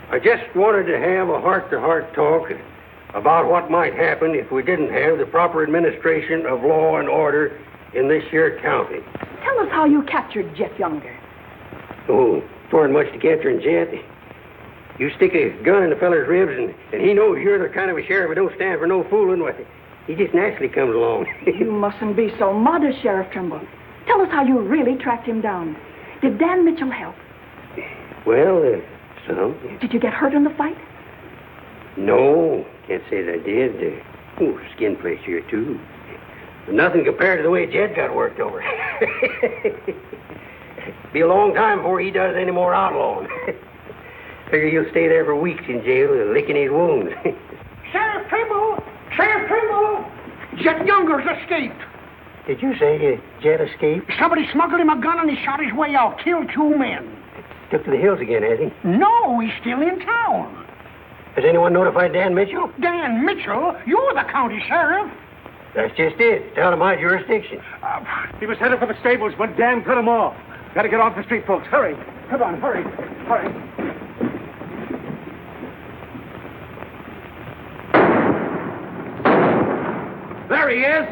I just wanted to have a heart-to-heart talk about what might happen if we didn't have the proper administration of law and order in this here county. Tell us how you captured Jeff Younger. Oh, it wasn't much to capturing Jet. You stick a gun in the feller's ribs and he knows you're the kind of a sheriff who don't stand for no fooling. Well, he just naturally comes along. You mustn't be so modest, Sheriff Trimble. Tell us how you really tracked him down. Did Dan Mitchell help? Well, some. Did you get hurt in the fight? No, can't say that I did. Skin place here, too. But nothing compared to the way Jed got worked over. Be a long time before he does any more outlawing. Figure he'll stay there for weeks in jail, licking his wounds. Sheriff Trimble! Sheriff Jet Younger's escaped. Did you say Jet escaped? Somebody smuggled him a gun and he shot his way out. Killed 2 men. Took to the hills again, has he? No, he's still in town. Has anyone notified Dan Mitchell? Dan Mitchell? You're the county sheriff. That's just it. It's out of my jurisdiction. He was headed for the stables, but Dan cut him off. Got to get off the street, folks. Hurry. Come on, hurry. Hurry. There he is.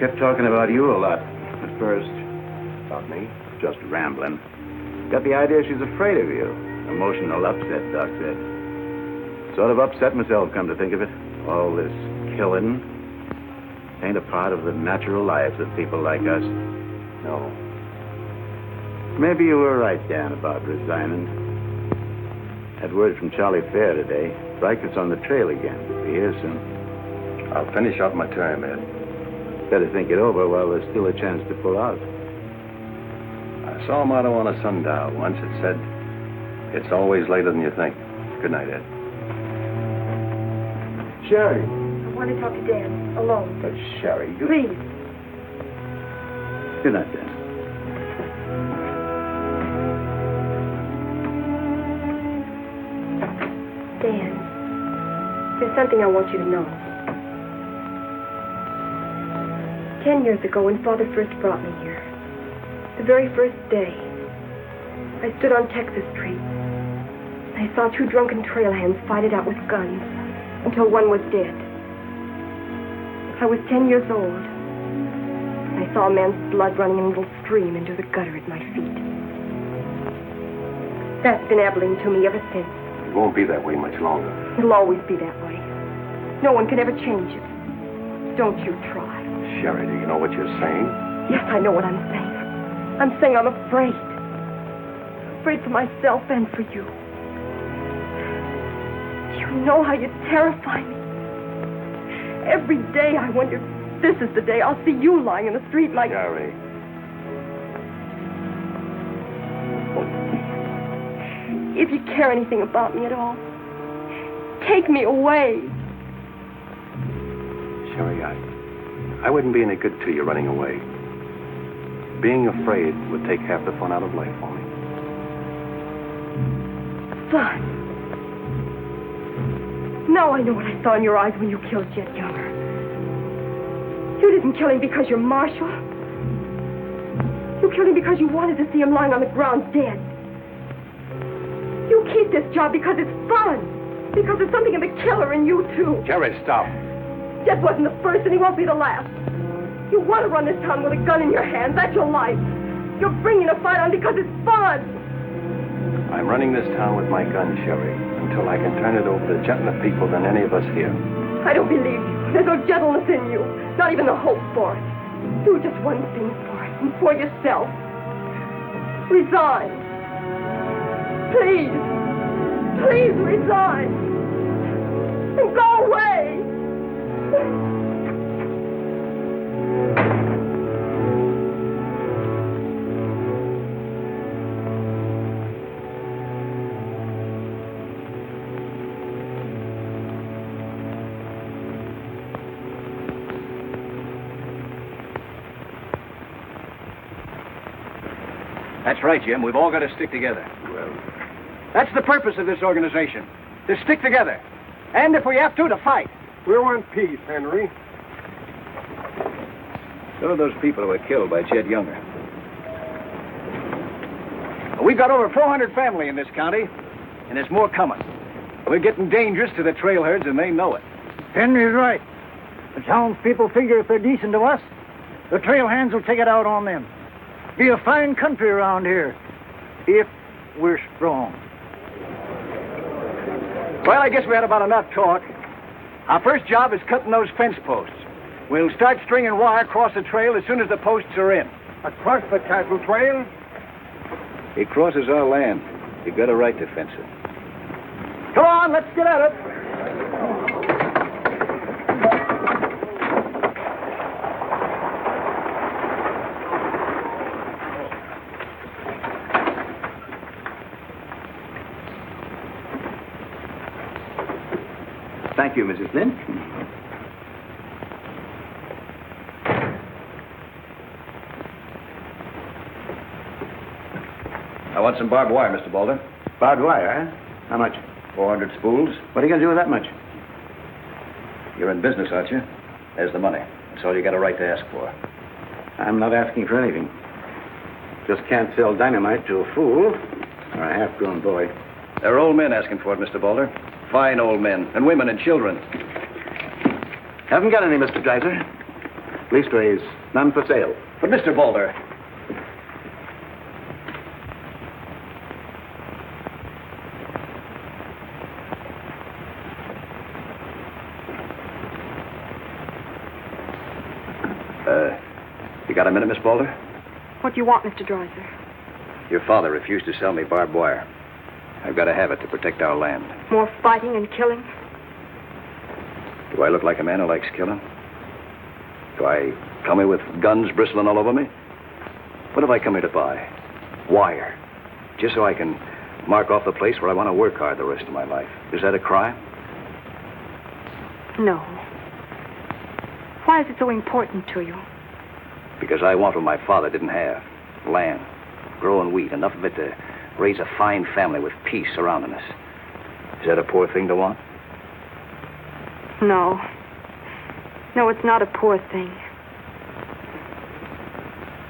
Kept talking about you a lot at first. About me? Just rambling. Got the idea she's afraid of you. Emotional upset, Doc said. Sort of upset myself, come to think of it. All this killing ain't a part of the natural lives of people like us. No. Maybe you were right, Dan, about resigning. Had word from Charlie Fair today. Reichert's on the trail again. Be here soon. I'll finish out my term, Ed. Better think it over while there's still a chance to pull out. I saw a motto on a sundial once. It said, "It's always later than you think." Good night, Ed. Sherry. I want to talk to Dan, alone. But Sherry, you... Please. Good night, Dan. Dan, there's something I want you to know. 10 years ago, when Father first brought me here, the very first day, I stood on Texas Street. I saw 2 drunken trail hands fight it out with guns until one was dead. I was 10 years old. I saw a man's blood running in a little stream into the gutter at my feet. That's been Abilene to me ever since. It won't be that way much longer. It'll always be that way. No one can ever change it. Don't you try. Sherry, do you know what you're saying? Yes, I know what I'm saying. I'm saying I'm afraid. Afraid for myself and for you. Do you know how you terrify me? Every day I wonder if this is the day I'll see you lying in the street like... Sherry. If you care anything about me at all, take me away. Sherry, I wouldn't be any good to you running away. Being afraid would take half the fun out of life for me. Fun? Now I know what I saw in your eyes when you killed Jet Younger. You didn't kill him because you're Marshal. You killed him because you wanted to see him lying on the ground dead. You keep this job because it's fun. Because there's something in the killer in you, too. Sherry, stop. Jet wasn't the first, and he won't be the last. You want to run this town with a gun in your hand. That's your life. You're bringing a fight on because it's fun. I'm running this town with my gun, Sherry, until I can turn it over to gentler people than any of us here. I don't believe you. There's no gentleness in you. Not even the hope for it. Do just one thing for it, and for yourself. Resign. Please. Please resign. And go away. That's right, Jim. We've all got to stick together. Well, that's the purpose of this organization. To stick together. And if we have to fight. We want peace, Henry. So are those people who were killed by Jet Younger. We've got over 400 family in this county, and there's more coming. We're getting dangerous to the trail herds, and they know it. Henry's right. The townspeople figure if they're decent to us, the trail hands will take it out on them. Be a fine country around here, if we're strong. Well, I guess we had about enough talk. Our first job is cutting those fence posts. We'll start stringing wire across the trail as soon as the posts are in. Across the cattle trail? It crosses our land. You've got a right to fence it. Come on, let's get at it. Thank you, Mrs. Flynn. I want some barbed wire, Mr. Balder. Barbed wire, huh? How much? 400 spools. What are you going to do with that much? You're in business, aren't you? There's the money. That's all you got a right to ask for. I'm not asking for anything. Just can't sell dynamite to a fool or a half-grown boy. There are old men asking for it, Mr. Balder. Fine old men, and women and children. Haven't got any, Mr. Dreiser. Leastways, none for sale. But, Mr. Balder... You got a minute, Miss Balder? What do you want, Mr. Dreiser? Your father refused to sell me barbed wire. I've got to have it to protect our land. More fighting and killing? Do I look like a man who likes killing? Do I come here with guns bristling all over me? What have I come here to buy? Wire. Just so I can mark off the place where I want to work hard the rest of my life. Is that a crime? No. Why is it so important to you? Because I want what my father didn't have. Land. Growing wheat. Enough of it to raise a fine family with peace surrounding us. Is that a poor thing to want? No. No, it's not a poor thing.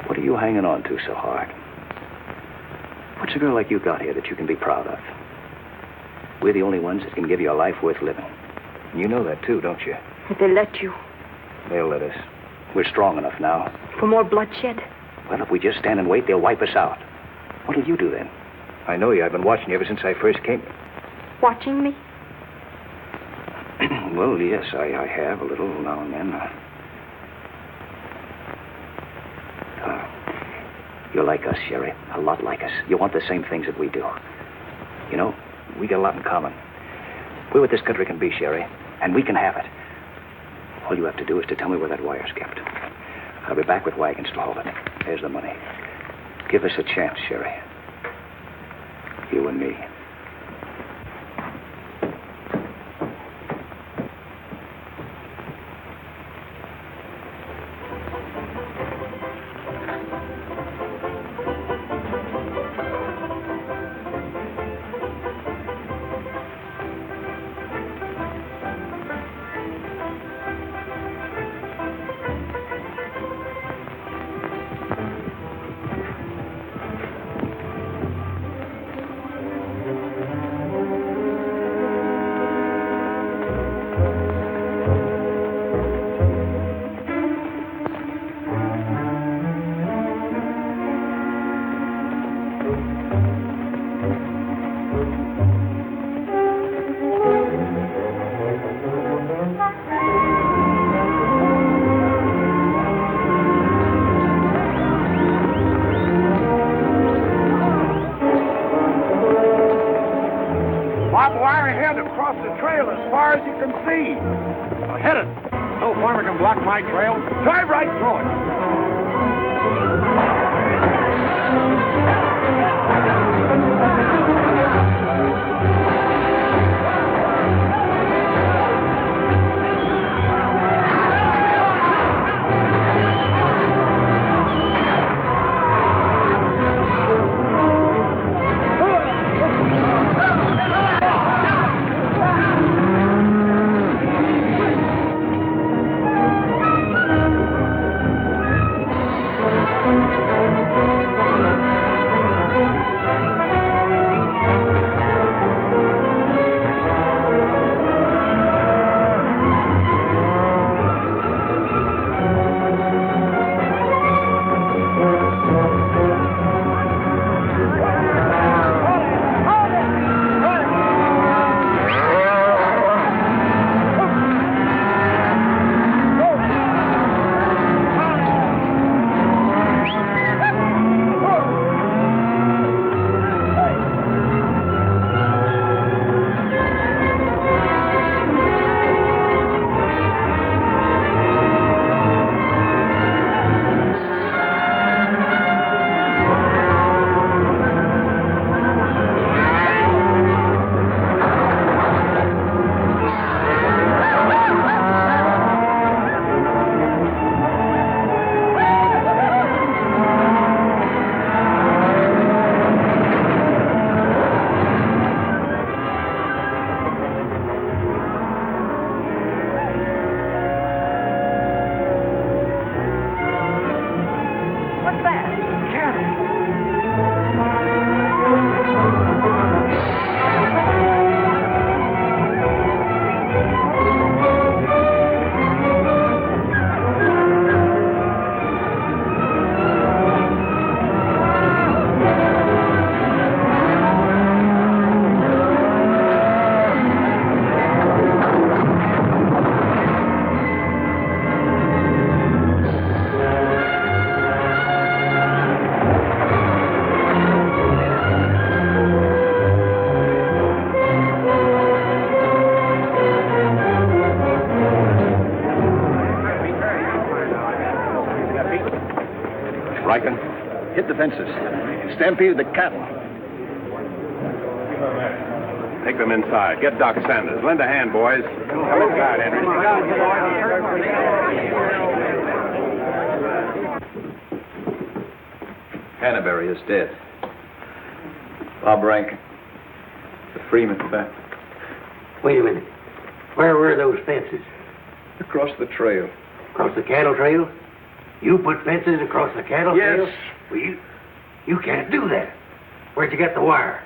What are you hanging on to so hard? What's a girl like you got here that you can be proud of? We're the only ones that can give you a life worth living. You know that too, don't you? If they let you. They'll let us. We're strong enough now. For more bloodshed? Well, if we just stand and wait, they'll wipe us out. What'll you do then? I know you. I've been watching you ever since I first came. Watching me? Well, yes, I have a little now and then. You're like us, Sherry. A lot like us. You want the same things that we do. You know, we got a lot in common. We're what this country can be, Sherry, and we can have it. All you have to do is to tell me where that wire's kept. I'll be back with wagons to haul it. There's the money. Give us a chance, Sherry. You and me. My trail. Drive right through it. Riker? Hit the fences. Stampeded the cattle. Take them inside. Get Doc Sanders. Lend a hand, boys. Come inside, Henry. Canterbury is dead. Bob Rankin. The Freeman family. Wait a minute. Where were those fences? Across the trail. Across the cattle trail? You put fences across the cattle trail? Yes. Well, you can't do that. Where'd you get the wire?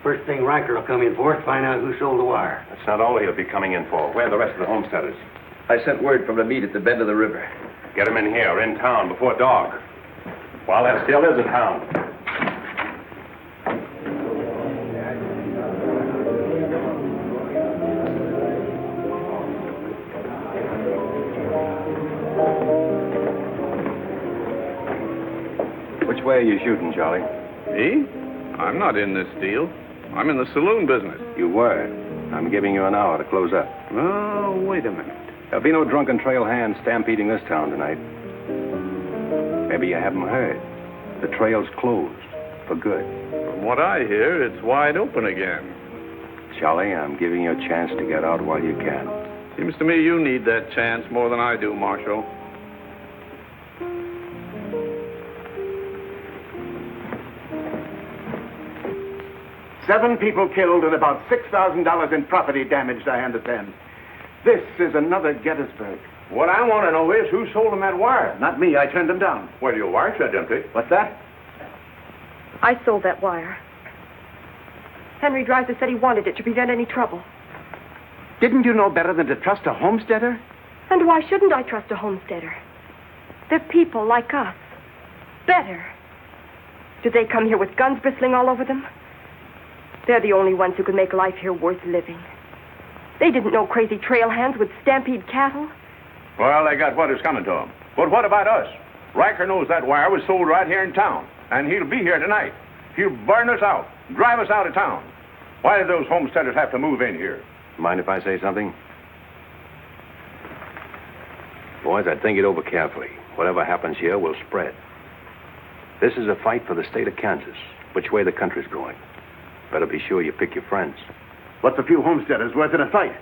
First thing Riker will come in for is find out who sold the wire. That's not all he'll be coming in for. Where are the rest of the homesteaders? I sent word from the meet at the bend of the river. Get them in here, in town, before dark. While that still is in town. Which way are you shooting, Charlie? Me? I'm not in this deal. I'm in the saloon business. You were. I'm giving you an hour to close up. Oh, wait a minute. There'll be no drunken trail hands stampeding this town tonight. Maybe you haven't heard. The trail's closed. For good. From what I hear, it's wide open again. Charlie, I'm giving you a chance to get out while you can. Seems to me you need that chance more than I do, Marshal. Seven people killed and about $6,000 in property damaged, I understand. This is another Gettysburg. What I want to know is who sold them that wire. Not me. I turned them down. Well, your wire said empty. What's that? I sold that wire. Henry Dreiser said he wanted it to prevent any trouble. Didn't you know better than to trust a homesteader? And why shouldn't I trust a homesteader? They're people like us. Better. Did they come here with guns bristling all over them? They're the only ones who can make life here worth living. They didn't know crazy trail hands would stampede cattle. Well, they got what is coming to them. But what about us? Riker knows that wire was sold right here in town, and he'll be here tonight. He'll burn us out, drive us out of town. Why did those homesteaders have to move in here? Mind if I say something? Boys, I'd think it over carefully. Whatever happens here will spread. This is a fight for the state of Kansas, which way the country's going. Better be sure you pick your friends. What's a few homesteaders worth in a fight?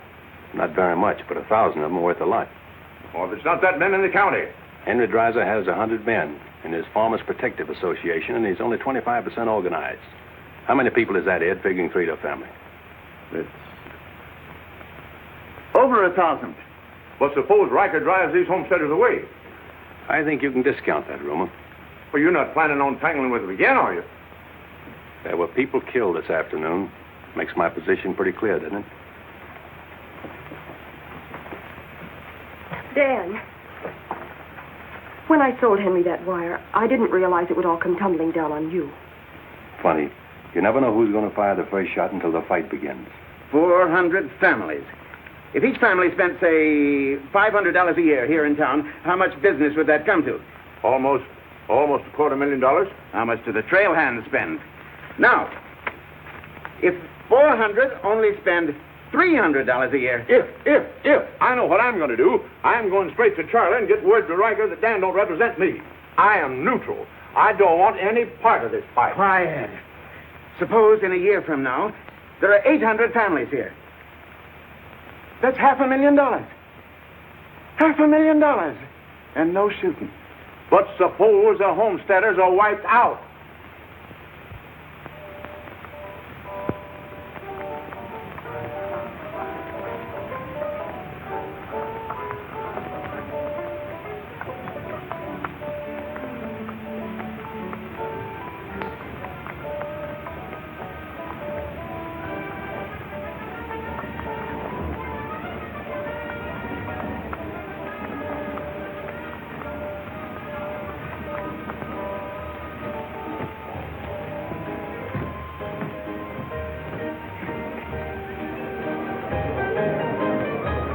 Not very much, but 1,000 of them are worth a lot. Well, there's not that many in the county. Henry Dreiser has 100 men in his Farmers Protective Association, and he's only 25% organized. How many people is that, Ed, figuring 3 to a family? It's over 1,000. Well, suppose Riker drives these homesteaders away. I think you can discount that rumor. Well, you're not planning on tangling with them again, are you? There were people killed this afternoon. Makes my position pretty clear, doesn't it? Dan, when I sold Henry that wire, I didn't realize it would all come tumbling down on you. Funny. You never know who's going to fire the first shot until the fight begins. 400 families. If each family spent, say, $500 a year here in town, how much business would that come to? Almost $250,000. How much do the trail hands spend? Now, if 400 only spend $300 a year. If. I know what I'm going to do. I'm going straight to Charlie and get word to Riker that Dan don't represent me. I am neutral. I don't want any part of this fight. Quiet. Suppose in a year from now, there are 800 families here. That's $500,000. $500,000. And no shooting. But suppose the homesteaders are wiped out.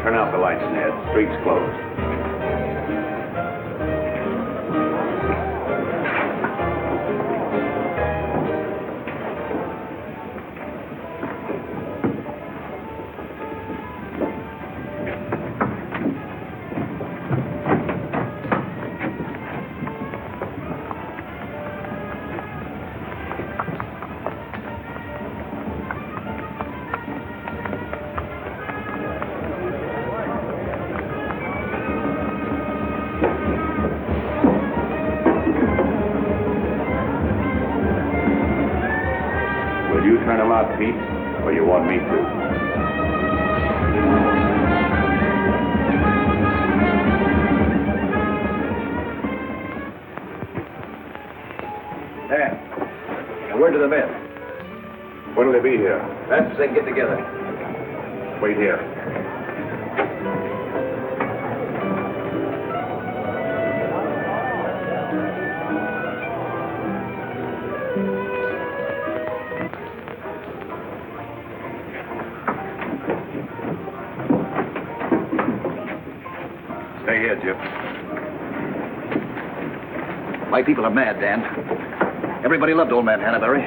Turn out the lights, Ned. Street's closed. out, Pete, or you want me to? Now, word to the men. When will they be here? Fast as they can get together. Wait here. Stay here, Jip. My people are mad, Dan. Everybody loved old man Hannaberry.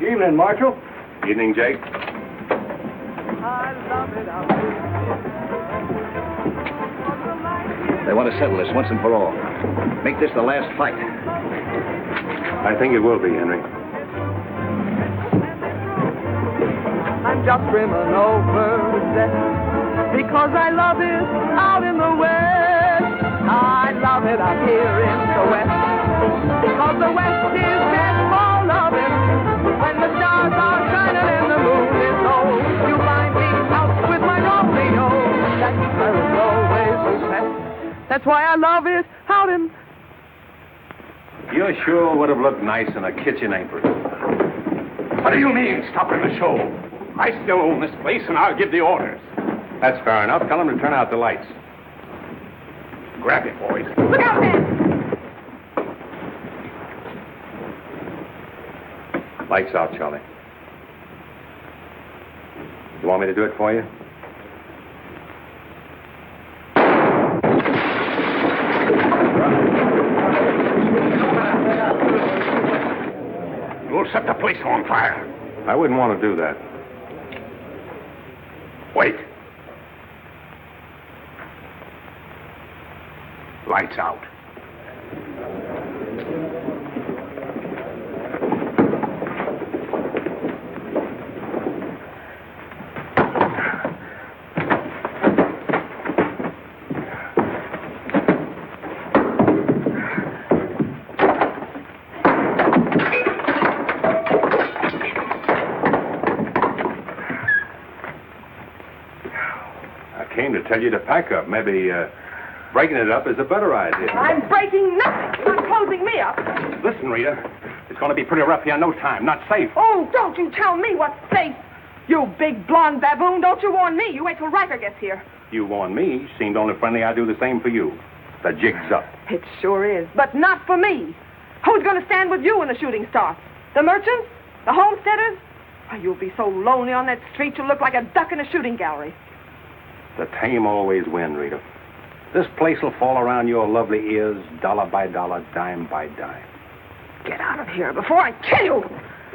Evening, Marshal. Evening, Jake. They want to settle this once and for all. Make this the last fight. I think it will be, Henry. I'm just brimming over with zest because I love it out in the West. I love it out here in the West because the West is best for loving. When the stars are shining and the moon is low, you find me out with my Romeo. That's where it's always the best. That's why I love it out in... You sure would have looked nice in a kitchen apron. What do you mean, stopping the show? I still own this place, and I'll give the orders. That's fair enough. Tell them to turn out the lights. Grab it, boys. Look out, man! Lights out, Charlie. You want me to do it for you? You'll set the place on fire. I wouldn't want to do that. Wait. Lights out. I came to tell you to pack up. Maybe breaking it up is a better idea. I'm breaking nothing. You're not closing me up. Listen, Rita. It's going to be pretty rough here in no time. Not safe. Oh, don't you tell me what's safe. You big blonde baboon, don't you warn me. You wait till Riker gets here. You warn me. Seemed only friendly I'd do the same for you. The jig's up. It sure is, but not for me. Who's going to stand with you when the shooting starts? The merchants? The homesteaders? Oh, you'll be so lonely on that street you'll look like a duck in a shooting gallery. The tame always win, Rita. This place will fall around your lovely ears, dollar by dollar, dime by dime. Get out of here before I kill you.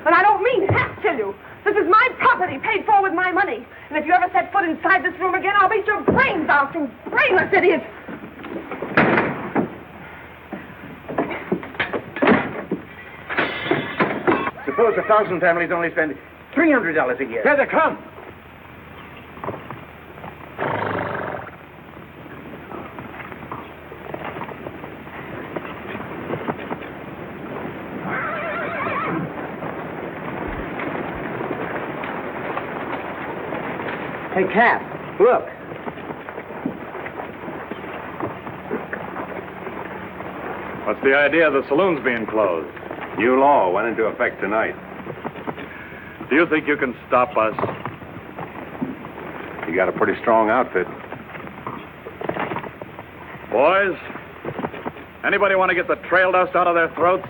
And I don't mean half kill you. This is my property, paid for with my money. And if you ever set foot inside this room again, I'll beat your brains out, you brainless idiot. Suppose 1,000 families only spend $300 a year. Here they come. Hey, Cap, look. What's the idea of the saloons being closed? New law went into effect tonight. Do you think you can stop us? You got a pretty strong outfit. Boys, anybody want to get the trail dust out of their throats?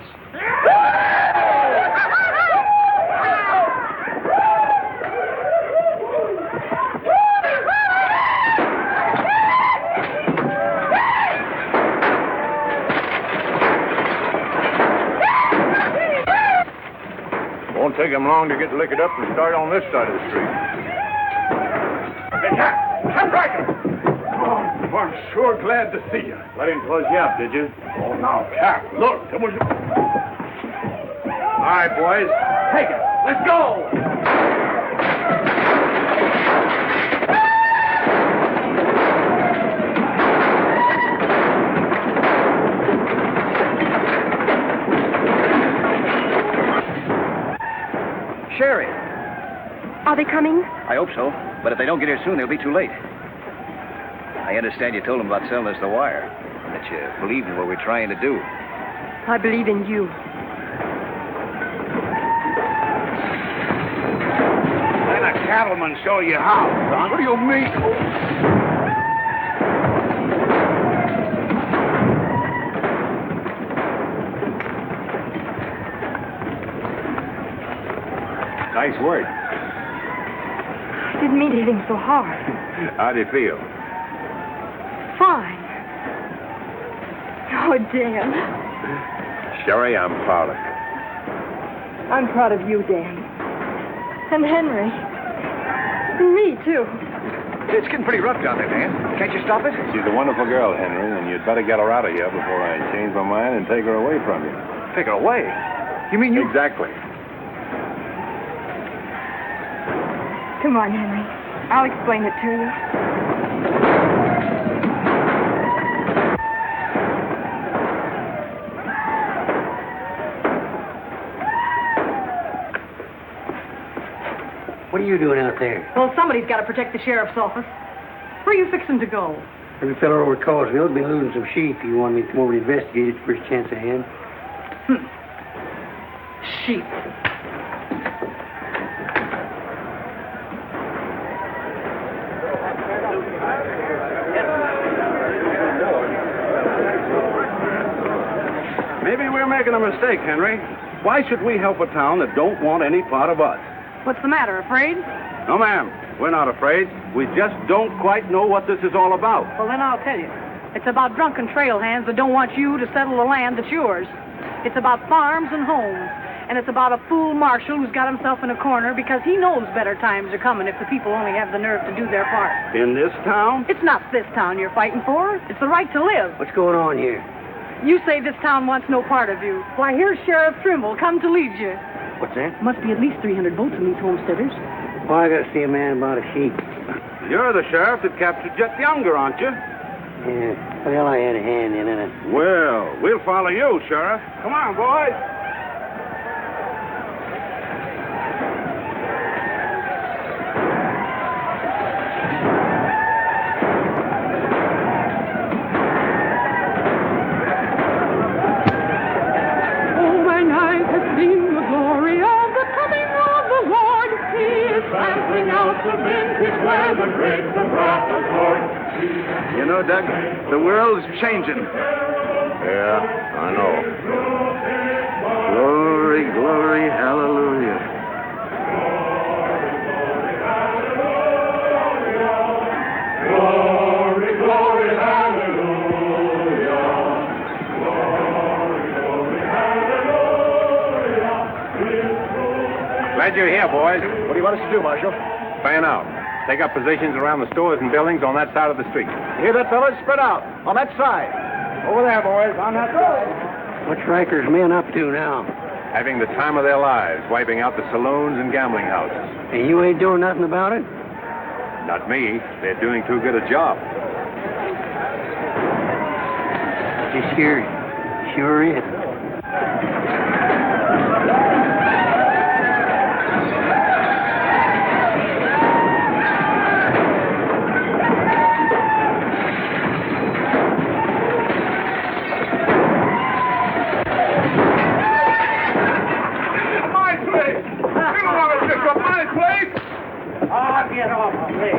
Won't take him long to get liquored up and start on this side of the street. Hey, Cap Riker! Oh, I'm sure glad to see you. Let him close you up, did you? Oh, now, Cap, look. There was... All right, boys. Take it. Let's go. Are they coming? I hope so, but if they don't get here soon, they'll be too late. I understand you told them about selling us the wire, and that you believed in what we're trying to do. I believe in you. Let a cattleman show you how, son. What do you mean? Nice work. I didn't mean to hit him so hard. How do you feel? Fine. Oh, Dan. Sherry, I'm proud of you. I'm proud of you, Dan. And Henry. And me, too. It's getting pretty rough down there, Dan. Can't you stop it? She's a wonderful girl, Henry, and you'd better get her out of here before I change my mind and take her away from you. Take her away? You mean you... Exactly. Come on, Henry. I'll explain it to you. What are you doing out there? Well, somebody's got to protect the sheriff's office. Where are you fixing to go? Every fellow over at Causeville's been losing some sheep. You want me to come over to investigate it first chance I had? Sheep. Maybe we're making a mistake, Henry. Why should we help a town that don't want any part of us? What's the matter, afraid? No, ma'am. We're not afraid. We just don't quite know what this is all about. Well, then I'll tell you. It's about drunken trail hands that don't want you to settle the land that's yours. It's about farms and homes. And it's about a fool marshal who's got himself in a corner because he knows better times are coming if the people only have the nerve to do their part. In this town? It's not this town you're fighting for. It's the right to live. What's going on here? You say this town wants no part of you. Why, here's Sheriff Trimble come to lead you. What's that? Must be at least 300 votes in these homesteaders. Well, I got to see a man about a sheep. You're the sheriff that captured Jet Younger, aren't you? Yeah. Well, I had a hand in it. Well, we'll follow you, Sheriff. Come on, boys. You know, Doug, the world's changing. Yeah, I know. Glory, glory, hallelujah. Glory, glory, hallelujah. Glory, glory, hallelujah. Glad you're here, boys. What do you want us to do, Marshal? Fan out. Take up positions around the stores and buildings on that side of the street. Hear that, fellas? Spread out. On that side. Over there, boys. On that side. What's Riker's men up to now? Having the time of their lives, wiping out the saloons and gambling houses. And you ain't doing nothing about it? Not me. They're doing too good a job. This here sure is. Get off of me.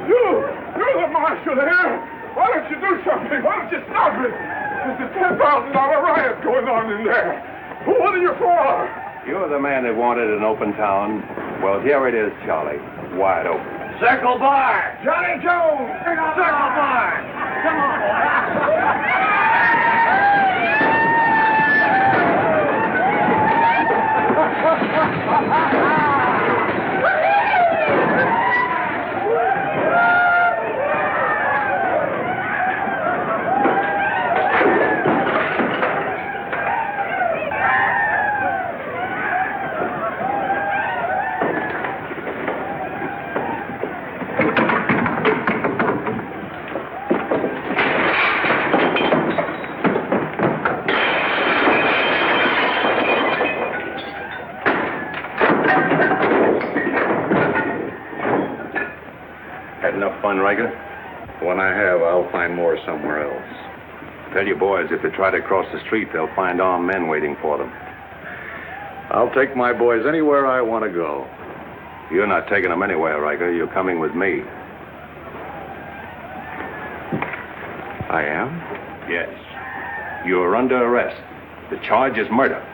You're the marshal here. Why don't you do something? Why don't you stop it? There's a $10,000 riot going on in there. What are you for? You're the man that wanted an open town. Well, here it is, Charlie. Wide open. Circle Bar. Johnny Jones. Circle Bar. Come on. going, Riker? When I have, I'll find more somewhere else. Tell your boys if they try to cross the street, they'll find armed men waiting for them. I'll take my boys anywhere I want to go. You're not taking them anywhere, Riker. You're coming with me. I am? Yes. You're under arrest. The charge is murder.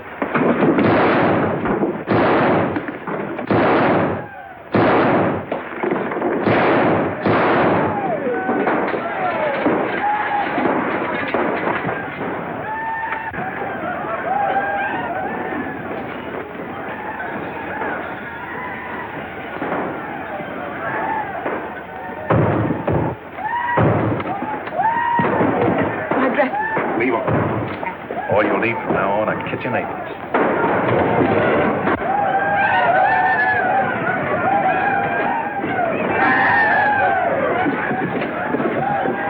Leave them. All you'll need from now on are kitchen aprons.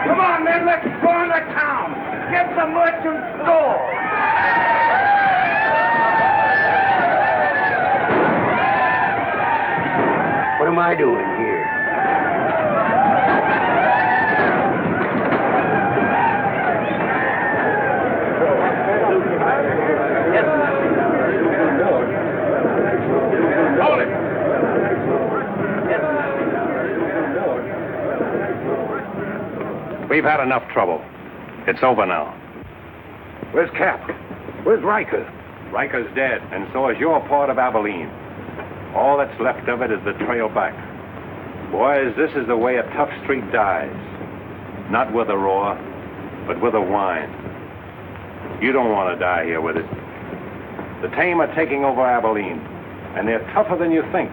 Come on, men, let's go into town. Get the merchant store. What am I doing here? Hold it! We've had enough trouble. It's over now. Where's Cap? Where's Riker? Riker's dead, and so is your part of Abilene. All that's left of it is the trail back. Boys, this is the way a tough street dies. Not with a roar, but with a whine. You don't want to die here with it. The tame are taking over Abilene, and they're tougher than you think.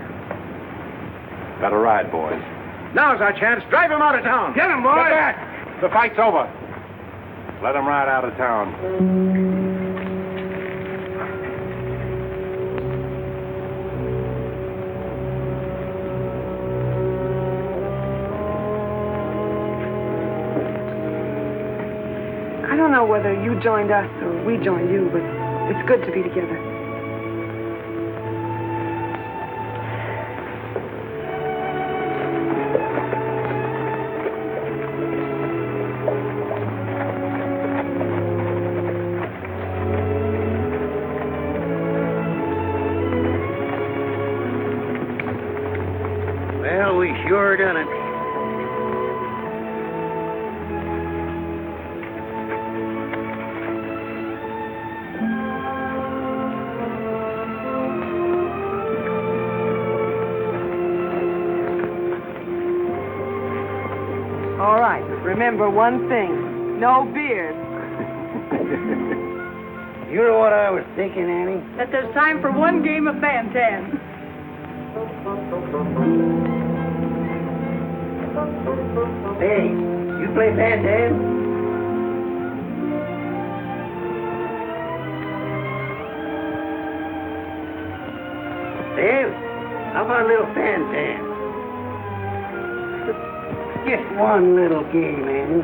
Better ride, boys. Now's our chance. Drive him out of town. Get him, boys! Get back! The fight's over. Let them ride out of town. I don't know whether you joined us or we joined you, but it's good to be together. Well, we sure done it. All right, remember one thing. No beer. You know what I was thinking, Annie? That there's time for one game of Fan-Tan. Hey, you play Fan-Tan? Dave, how about a little Fan-Tan? Just one little game, Annie.